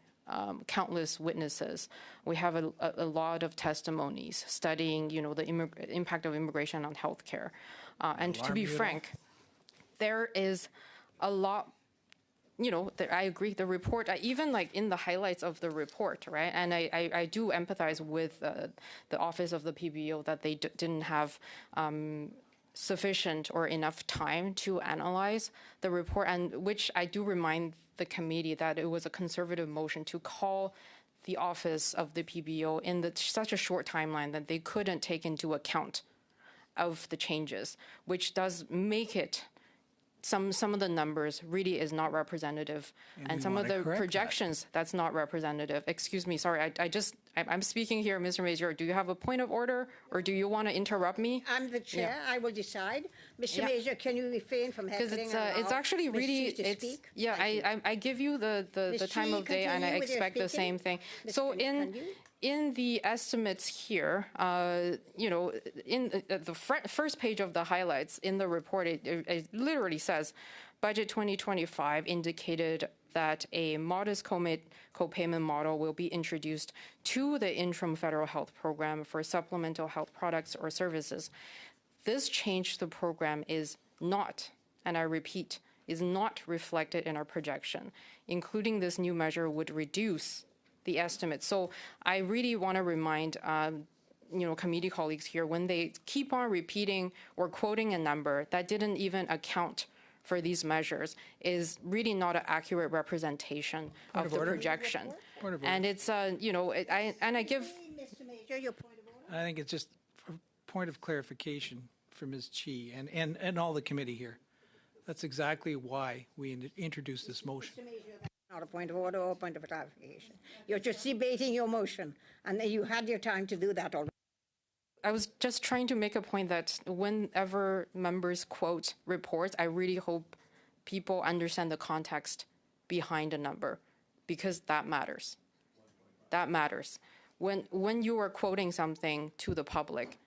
countless witnesses. We have a lot of testimonies studying, the impact of immigration on healthcare. And to be frank, there is a lot. I agree. The report, even like in the highlights of the report, right? And I do empathize with the office of the PBO that they didn't have sufficient or enough time to analyze the report, and which I do remind the committee that it was a conservative motion to call the office of the PBO in such a short timeline that they couldn't take into account of the changes, which does make it some of the numbers really is not representative, and some of the projections that's not representative. Excuse me, sorry, I'm speaking here, Mr. Major. Do you have a point of order, or do you want to interrupt me? I'm the chair. I will decide. Mr. Yeah. Major, can you refrain from heckling? Because it's actually Ms. really, Chi to it's, speak? yeah, I give you the Ms. time Chi, of day, and I continue with your expect the speaking. same thing. Ms. So Can you? in the estimates here, in the first page of the highlights in the report, it literally says, Budget 2025 indicated that a modest co-payment model will be introduced to the interim federal health program for supplemental health products or services. This change to the program is not, and I repeat, is not reflected in our projection. Including this new measure would reduce the estimate. So I really want to remind committee colleagues here, when they keep on repeating or quoting a number that didn't even account for these measures, is really not an accurate representation of the projection. Point of order. And it's, I give. Mr. Major, your point of order? I think it's just a point of clarification for Ms. Chi and all the committee here. That's exactly why we introduced this motion. Mr. Major, that's not a point of order or a point of clarification. You're just debating your motion, and you had your time to do that already. I was just trying to make a point that whenever members quote reports, I really hope people understand the context behind a number, because that matters. That matters. When you are quoting something to the public,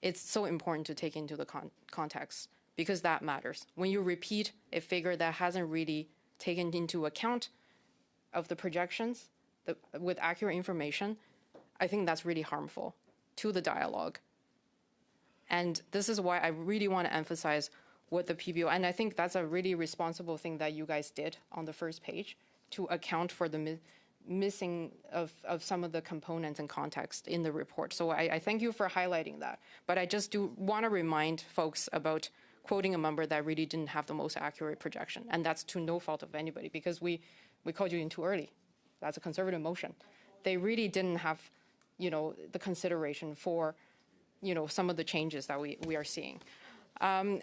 it's so important to take into the context, because that matters. When you repeat a figure that hasn't really taken into account of the projections with accurate information, I think that's really harmful to the dialogue. And this is why I really want to emphasize what the PBO, and I think that's a really responsible thing that you guys did on the first page, to account for the missing of some of the components and context in the report. So I thank you for highlighting that. But I just do want to remind folks about quoting a number that really didn't have the most accurate projection. And that's to no fault of anybody, because we called you in too early. That's a conservative motion. They really didn't have, the consideration for, some of the changes that we are seeing.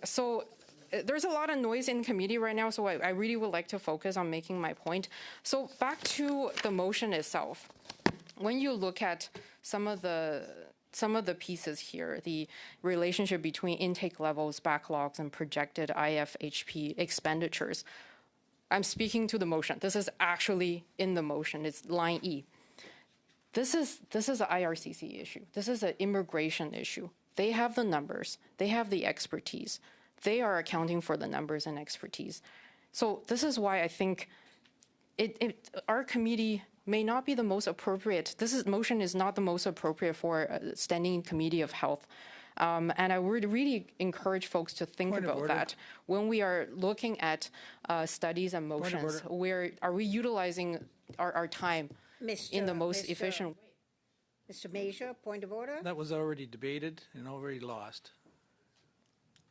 So there's a lot of noise in committee right now, so I really would like to focus on making my point. So back to the motion itself. When you look at some of the pieces here, the relationship between intake levels, backlogs, and projected IFHP expenditures, I'm speaking to the motion. This is actually in the motion. It's line E. This is an IRCC issue. This is an immigration issue. They have the numbers. They have the expertise. They are accounting for the numbers and expertise. So this is why I think our committee may not be the most appropriate. Motion is not the most appropriate for a standing committee of health. And I would really encourage folks to think about that. When we are looking at studies and motions, where are we utilizing our time in the most efficient way? Mr. Major, point of order? That was already debated and already lost.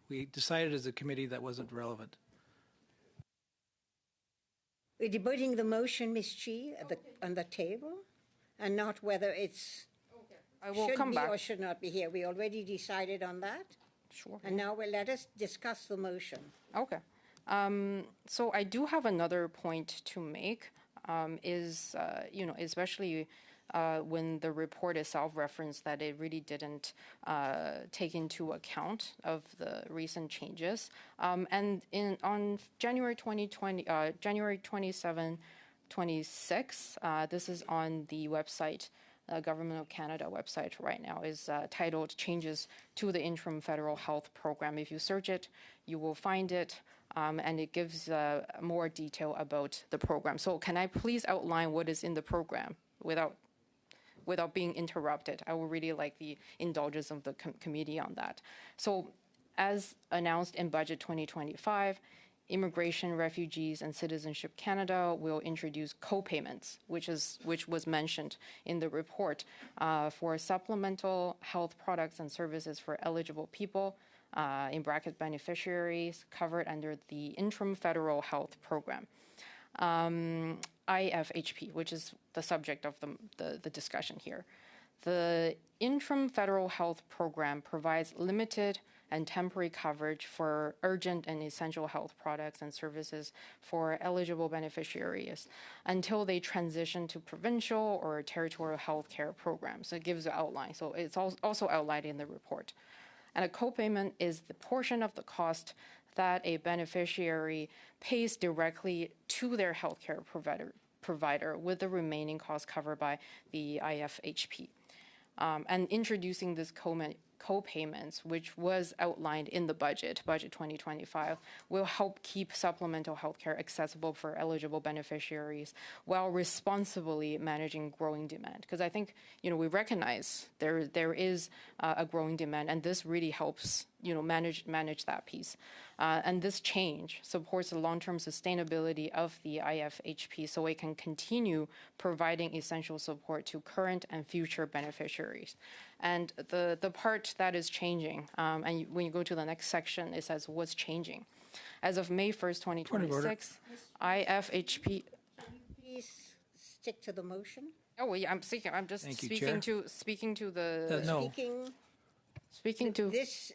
We decided as a committee that wasn't relevant. We're debating the motion, Ms. Chi, on the table, and not whether it's I will should come be back. or should not be here. We already decided on that. Sure. And now let us discuss the motion. Okay. So I do have another point to make, especially when the report itself referenced that it really didn't take into account of the recent changes. And on January 27, 26, this is on the website, Government of Canada website right now, is titled Changes to the Interim Federal Health Program. If you search it, you will find it, and it gives more detail about the program. So can I please outline what is in the program without being interrupted? I would really like the indulgence of the committee on that. So as announced in Budget 2025, Immigration, Refugees, and Citizenship Canada will introduce co-payments, which was mentioned in the report, for supplemental health products and services for eligible people, in bracket beneficiaries, covered under the Interim Federal Health Program. IFHP, which is the subject of the discussion here. The Interim Federal Health Program provides limited and temporary coverage for urgent and essential health products and services for eligible beneficiaries until they transition to provincial or territorial health care programs. So it gives an outline. So it's also outlined in the report. And a copayment is the portion of the cost that a beneficiary pays directly to their healthcare provider, with the remaining costs covered by the IFHP. And introducing this co-payments, which was outlined in the budget 2025, will help keep supplemental healthcare accessible for eligible beneficiaries while responsibly managing growing demand. Because I think, we recognize there is a growing demand, and this really helps, manage that piece. And this change supports the long-term sustainability of the IFHP, so it can continue providing essential support to current and future beneficiaries. And the part that is changing, and when you go to the next section, it says what's changing. As of May 1st, 2026, IFHP. Please stick to the motion. Oh, yeah, I'm just Thank you, speaking to the. No. Speaking to. Is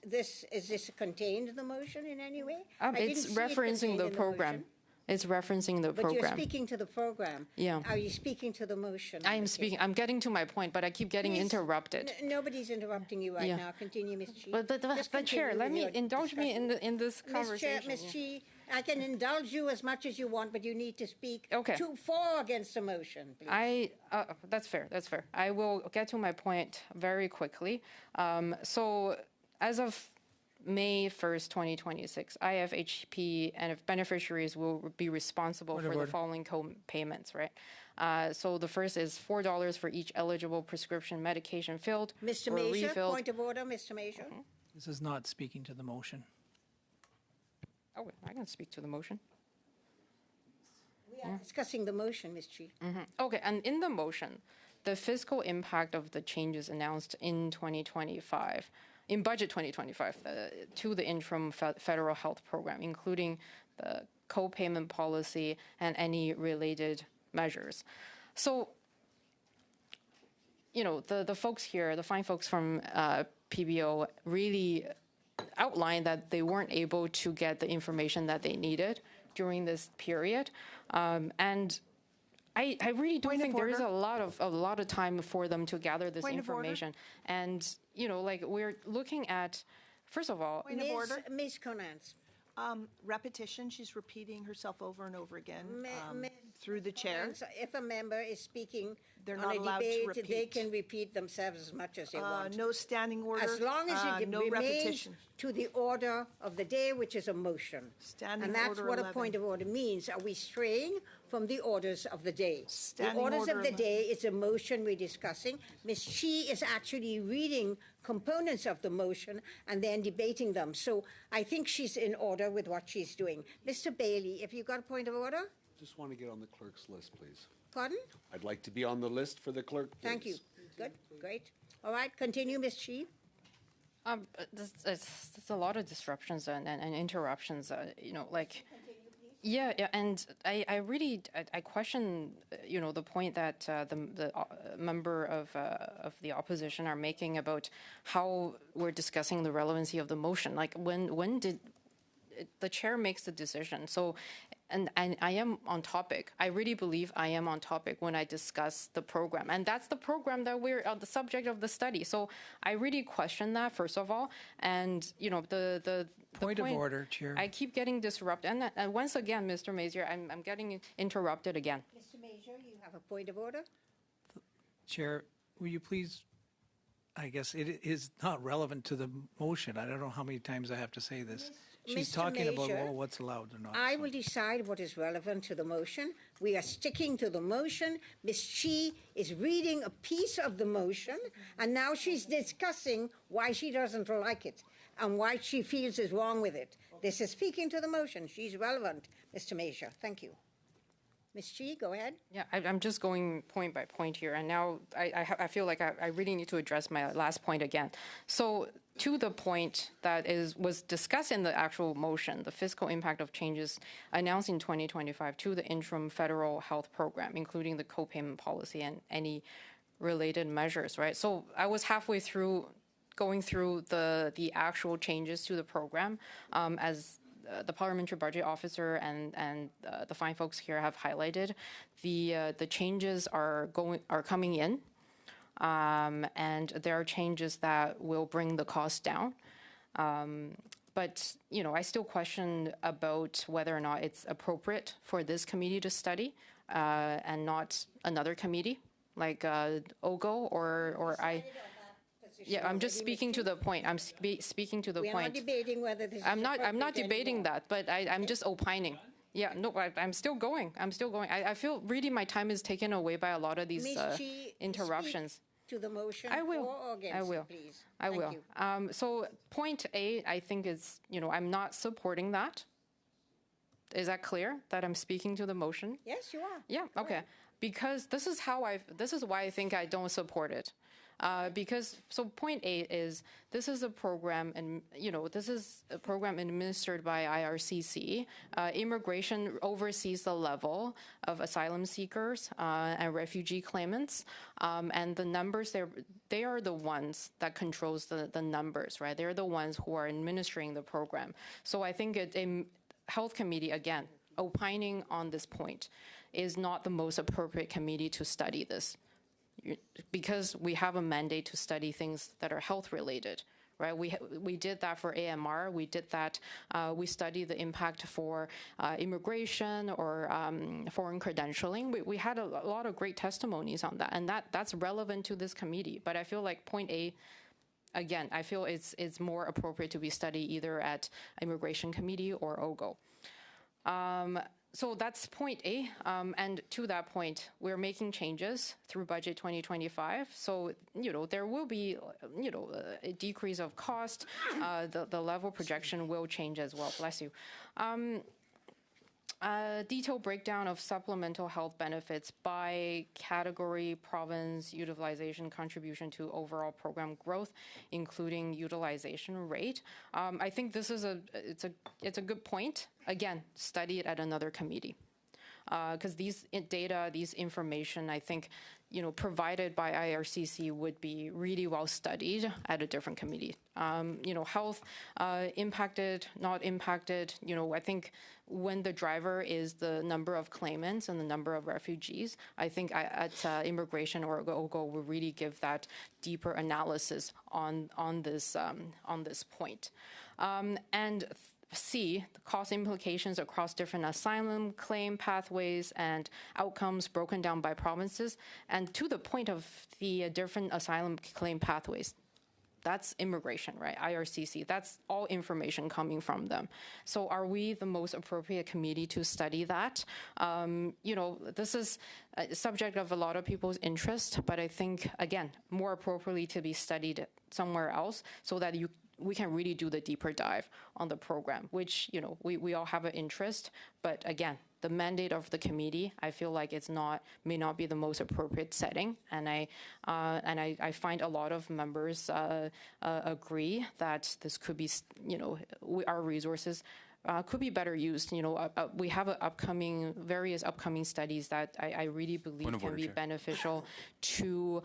this contained in the motion in any way? It's referencing the program. It's referencing the program. But you're speaking to the program. Yeah. Are you speaking to the motion? I am speaking. I'm getting to my point, but I keep getting interrupted. Nobody's interrupting you right Yeah. now. Continue, Ms. Chi. But Chair, let me indulge me in this Ms. conversation. Ms. Chi, I can indulge you as much as you want, but you need to speak Okay. for or against the motion, please. That's fair. That's fair. I will get to my point very quickly. So as of May 1st, 2026, IFHP and beneficiaries will be responsible for the following co-payments, right? So the first is $4 for each eligible prescription medication filled Mr. or Major, refilled. point of order, Mr. Major. This is not speaking to the motion. Oh, I can speak to the motion. We are discussing the motion, Ms. Chi. Okay, and in the motion, the fiscal impact of the changes announced in 2025, in budget 2025, to the interim federal health program, including the co-payment policy and any related measures. So, you know, the folks here, the fine folks from PBO really outlined that they weren't able to get the information that they needed during this period. And I really don't think there is a lot of time for them to gather this information. And, you know, like we're looking at, first of all, Ms. Conant. Repetition, she's repeating herself over and over again Ms. through the chair. Conant, if a member is speaking They're on not a allowed to debate, repeat. they can repeat themselves as much as they want. No standing order. As long as it no remains repetition. to the order of the day, which is a motion. Standing And that's order what 11. a point of order means. Are we straying from the orders of the day? Standing the orders order of the 11. day is a motion we're discussing. Ms. Chi is actually reading components of the motion and then debating them. So I think she's in order with what she's doing. Mr. Bailey, if you've got a point of order? Just want to get on the clerk's list, please. Pardon? I'd like to be on the list for the clerk, please. Thank you. Good, great. All right, continue, Ms. Chi. there's a lot of disruptions and interruptions, you know, like, yeah, and I really question, you know, the point that the member of the opposition are making about how we're discussing the relevancy of the motion. Like, when did the chair makes the decision? So, and I am on topic. I really believe I am on topic when I discuss the program, and that's the program that we're the subject of the study. So I really question that, first of all, and you know the Point of order, Chair. I keep getting disrupted, and once again, Mr. Mazier, I'm getting interrupted again. Mr. Major, you have a point of order? Chair, will you please, I guess it is not relevant to the motion. I don't know how many times I have to say this. She's Mr. talking about Major, what's allowed or not. I so. will decide what is relevant to the motion. We are sticking to the motion. Ms. Chi is reading a piece of the motion, and now she's discussing why she doesn't like it and why she feels is wrong with it. This is speaking to the motion. She's relevant, Mr. Major. Thank you. Ms. Chi, go ahead. Yeah, I'm just going point by point here, and now I feel like I really need to address my last point again. So, to the point that was discussed in the actual motion, the fiscal impact of changes announced in 2025 to the interim federal health program, including the co-payment policy and any related measures, right? So I was halfway through going through the actual changes to the program, as the parliamentary budget officer and the fine folks here have highlighted. The changes are coming in. And there are changes that will bring the cost down. But, you know, I still question about whether or not it's appropriate for this committee to study and not another committee like OGO or I. Yeah, I'm just speaking to the point. I'm speaking to the We are point. not debating whether this is I'm not appropriate debating anymore. that, but I'm just opining. Yeah, no, I'm still going. I feel really my time is taken away by a lot of these Ms. Chi, interruptions. speak to the motion I will. for or against, I will. please. I Thank will. you. So point A, I think is, you know, I'm not supporting that. Is that clear that I'm speaking to the motion? Yes, you are. Yeah. Okay. Because this is why I think I don't support it. Because point A is this is a program, and you know this is a program administered by IRCC. Immigration oversees the level of asylum seekers and refugee claimants, and the numbers they are the ones that controls the numbers, right? They're the ones who are administering the program. So I think a health committee, again, opining on this point, is not the most appropriate committee to study this. Because we have a mandate to study things that are health related, right? We did that for AMR. We did that. We studied the impact for immigration or foreign credentialing. We had a lot of great testimonies on that, and that's relevant to this committee. But I feel like point A, again, I feel it's more appropriate to be studied either at Immigration Committee or OGO. So that's point A, and to that point, we're making changes through budget 2025. So, you know, there will be, you know, a decrease of cost. The level projection will change as well. Bless you. Detailed breakdown of supplemental health benefits by category, province, utilization, contribution to overall program growth, including utilization rate. I think this is it's a good point. Again, study it at another committee. Because these data, these information, I think, provided by IRCC would be really well studied at a different committee. Health impacted, not impacted. I think when the driver is the number of claimants and the number of refugees, I think at immigration or OGO will really give that deeper analysis on this point. And C, the cost implications across different asylum claim pathways and outcomes broken down by provinces. And to the point of the different asylum claim pathways, that's immigration, right? IRCC, that's all information coming from them. So are we the most appropriate committee to study that? This is a subject of a lot of people's interest, but I think, again, more appropriately to be studied somewhere else so that we can really do the deeper dive on the program, which, we all have an interest. But again, the mandate of the committee, I feel like may not be the most appropriate setting. And I find a lot of members agree that this could be, our resources could be better used. We have various upcoming studies that I really believe can be beneficial to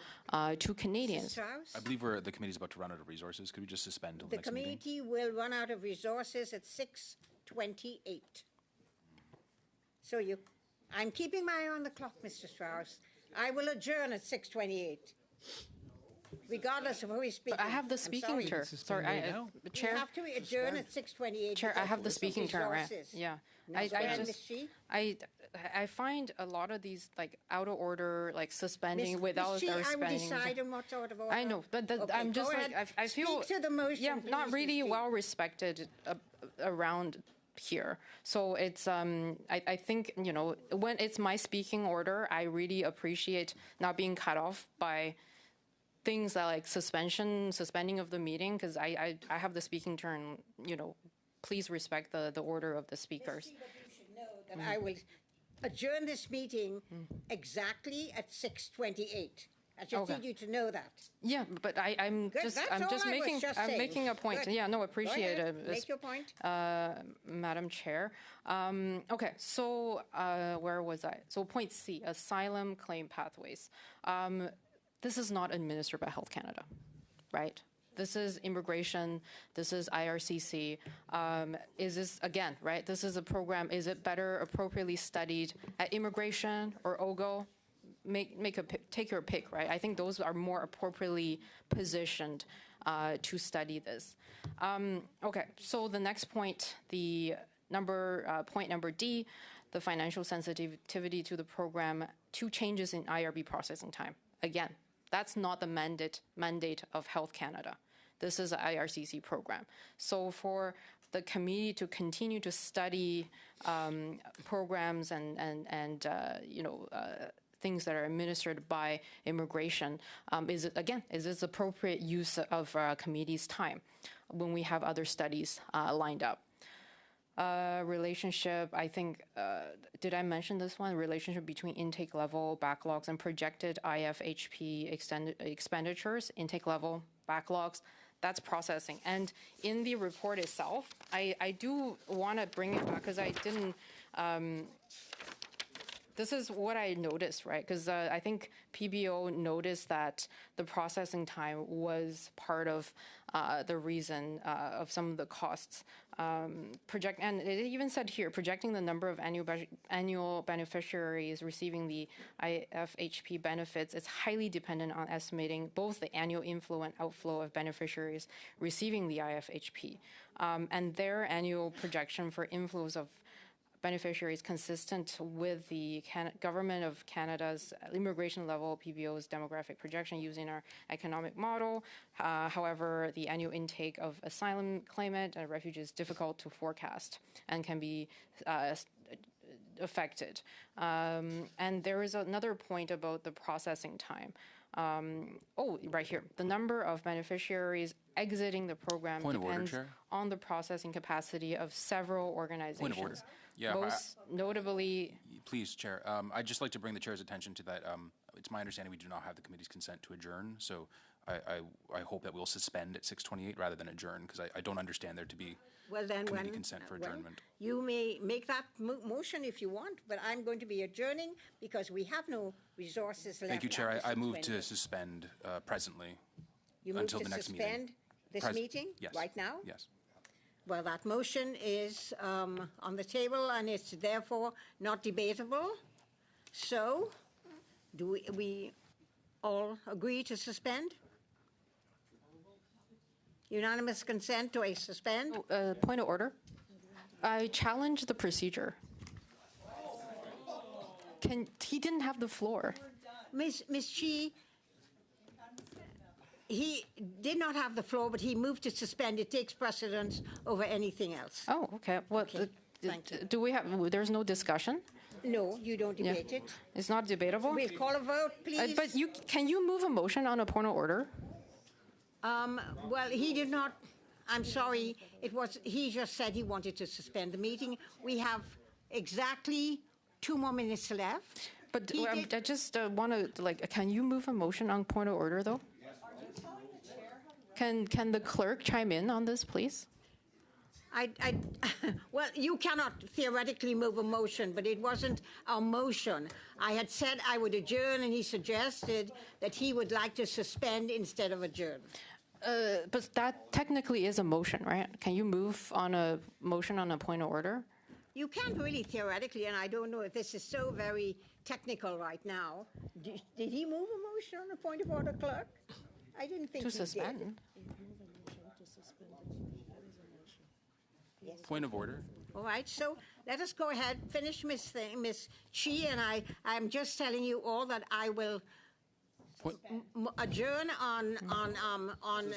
Canadians. Strauss? I believe the committee's about to run out of resources. Could we just suspend till the The next meeting? committee will run out of resources at 6:28. So I'm keeping my eye on the clock, Mr. Strauss. I will adjourn at 6:28, regardless of who is speaking. But I have the speaking turn. Sorry, Chair. You have to adjourn at 6:28. Chair, I have the speaking turn, right? Yeah. I find a lot of these out of order, suspending without I will suspending. decide on what's out of order. I know, but Okay, I'm just go ahead. I feel Speak to the motion, yeah, not please, really Ms. well respected around here. So it's I think when it's my speaking order, I really appreciate not being cut off by things like suspending of the meeting, because I have the speaking turn. Please respect the order of the speakers. But you should know that I will adjourn this meeting exactly at 6:28. I just need you to know that. Yeah, but I'm Good, just that's all I was just I'm saying. making a point. Good. Yeah, no, Go appreciate ahead, it. make your point. Madam Chair. Okay, so where was I? So point C, asylum claim pathways. This is not administered by Health Canada, right? This is immigration. This is IRCC. Is this, again, right? This is a program. Is it better appropriately studied at immigration or OGO? Take your pick, right? I think those are more appropriately positioned to study this. Okay, so the next point, point number D, the financial sensitivity to the program, 2 changes in IRB processing time. Again, that's not the mandate of Health Canada. This is an IRCC program. So for the committee to continue to study programs and things that are administered by immigration, is this appropriate use of committee's time when we have other studies lined up? Relationship, I think, did I mention this one? Relationship between intake level, backlogs, and projected IFHP expenditures, intake level, backlogs, that's processing. And in the report itself, I do want to bring it back because I didn't, this is what I noticed, right? Because I think PBO noticed that the processing time was part of the reason of some of the costs. And it even said here, projecting the number of annual beneficiaries receiving the IFHP benefits is highly dependent on estimating both the annual inflow and outflow of beneficiaries receiving the IFHP, and their annual projection for inflows of beneficiaries consistent with the Government of Canada's immigration level PBO's demographic projection using our economic model. However, the annual intake of asylum claimant and refugees is difficult to forecast and can be affected. And there is another point about the processing time. Right here. The number of beneficiaries exiting the program Point of order, depends Chair. on the processing capacity of several organizations. Point of order. Yeah, Most notably, Please, Chair. I'd just like to bring the Chair's attention to that. It's my understanding we do not have the committee's consent to adjourn, so I hope that we'll suspend at 6:28 rather than adjourn, because I don't understand there to be Well, then committee when... consent for well, adjournment. you may make that motion if you want, but I'm going to be adjourning because we have no resources left. Thank you, Chair. after I move to 6:28. suspend presently You move until to the next meeting. suspend this Pres- meeting Yes. right now? Yes. Well, that motion is on the table, and it's therefore not debatable. So, do we all agree to suspend? Unanimous consent to a suspend? point of order. I challenge the procedure. He didn't have the floor. Ms. Chi, he did not have the floor, but he moved to suspend. It takes precedence over anything else. Oh, okay. Well, Okay, thank you. do we have? There's no discussion. No, you don't Yeah. debate it. It's not debatable. We'll call a vote, please. But can you move a motion on a point of order? Well, he did not, I'm sorry, he just said he wanted to suspend the meeting. We have exactly 2 more minutes left. But He I did- just want to, can you move a motion on point of order, though? Can the clerk chime in on this, please? Well, you cannot theoretically move a motion, but it wasn't a motion. I had said I would adjourn, and he suggested that he would like to suspend instead of adjourn. But that technically is a motion, right? Can you move on a motion on a point of order? You can't really theoretically, and I don't know if this is so very technical right now. Did he move a motion on a point of order, clerk? I didn't think To he did. suspend? Point of order. All right, so let us go ahead, finish Ms. Chi, and I'm just telling you all that I will Point adjourn on.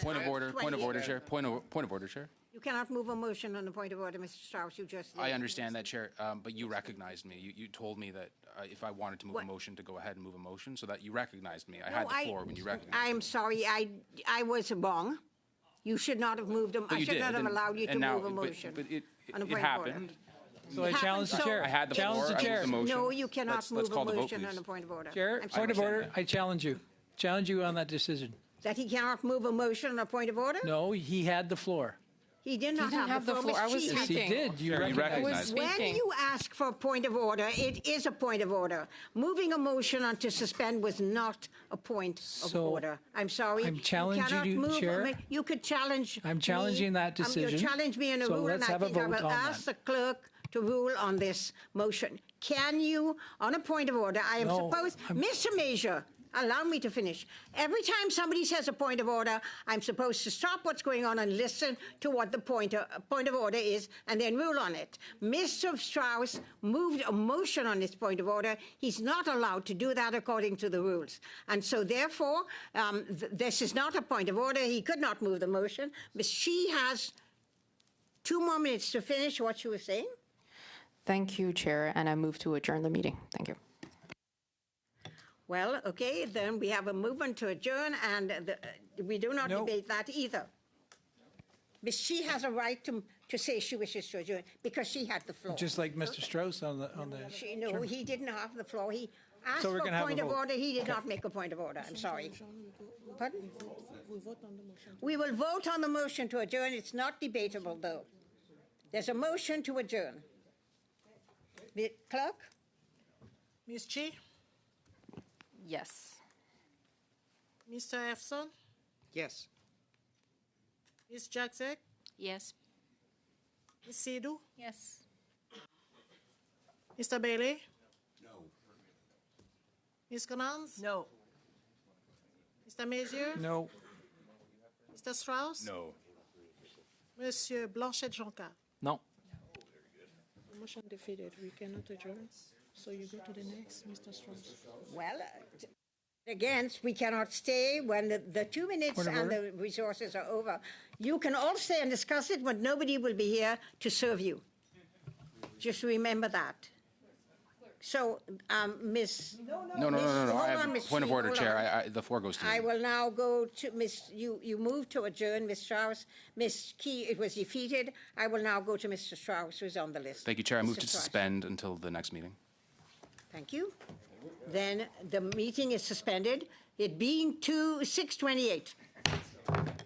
point of order. Point of 20. order, Chair. Point of order, Chair. You cannot move a motion on the point of order, Mr. Strauss, you just did. I understand that, Chair, but you recognized me. You told me that if I wanted to move What? a motion, to go ahead and move a motion, so that you recognized me. I No, had the floor when you recognized me. I'm sorry, I was wrong. You should not have moved them. But I you should did, not have and- allowed you to and now- move a but- motion. But it on a point of order. happened. So I It challenge the happened, chair. I had the Challenge floor. the I moved chair. the motion. No, you cannot Let's move call a the vote, motion on please. a point of order. Chair, I'm point sorry. of order, I challenge you. Challenge you on that decision. That he cannot move a motion on a point of order? No, he had the floor. He did not didn't have the floor. I Ms. was Chi Yes, he speaking. did. You Chair, you recognized. recognized me. When Speaking. you ask for a point of order, it is a point of order. Moving a motion on to suspend was not a point of So, order. I'm sorry. I'm challenging cannot you, move- Chair. You could challenge I'm me. challenging that You decision. challenge me in a So rule, and let's I have a think I vote will on ask the that. clerk to rule on this motion. Can you, on a point of order, I am No, supposed, I'm- Mr. Major, allow me to finish. Every time somebody says a point of order, I'm supposed to stop what's going on and listen to what the point of order is and then rule on it. Mr. Strauss moved a motion on this point of order. He's not allowed to do that according to the rules. And so therefore, this is not a point of order. He could not move the motion. Ms. Chi has 2 more minutes to finish what she was saying. Thank you, Chair, and I move to adjourn the meeting. Thank you. Well, okay, then we have a movement to adjourn, and we do not No. debate that either. Ms. Chi has a right to say she wishes to adjourn because she had the floor. Just like Mr. Strauss on the. No, he didn't have the floor. He asked So we're for gonna a have a point of vote. order. He did not make a point of order. I'm sorry. Pardon? We vote on the motion. We will vote on the motion to adjourn. It's not debatable, though. There's a motion to adjourn. The clerk? Ms. Chi, Yes. Mr. Efson, Yes. Ms. Jaczek, Yes. Ms. Sidhu, Yes. Mr. Bailey? No. Ms. Conans? No. Mr. Messier? No. Mr. Strauss? No. Monsieur Blanchet-Jonca? No. Motion defeated. We cannot adjourn. So you go to the next, Mr. Strauss. Well, against, we cannot stay when the 2 minutes Point of and order. the resources are over. You can all stay and discuss it, but nobody will be here to serve you. Just remember that. So, Ms. No. Hold I on, have Ms. point of Shee, order, hold Chair. on. The floor goes to I you. will now go to Ms., you moved to adjourn, Ms. Strauss. Ms. Key, it was defeated. I will now go to Mr. Strauss, who's on the list. Thank you, Chair. I move Mr. to Strauss. suspend until the next meeting. Thank you. Then the meeting is suspended, it being 6:28.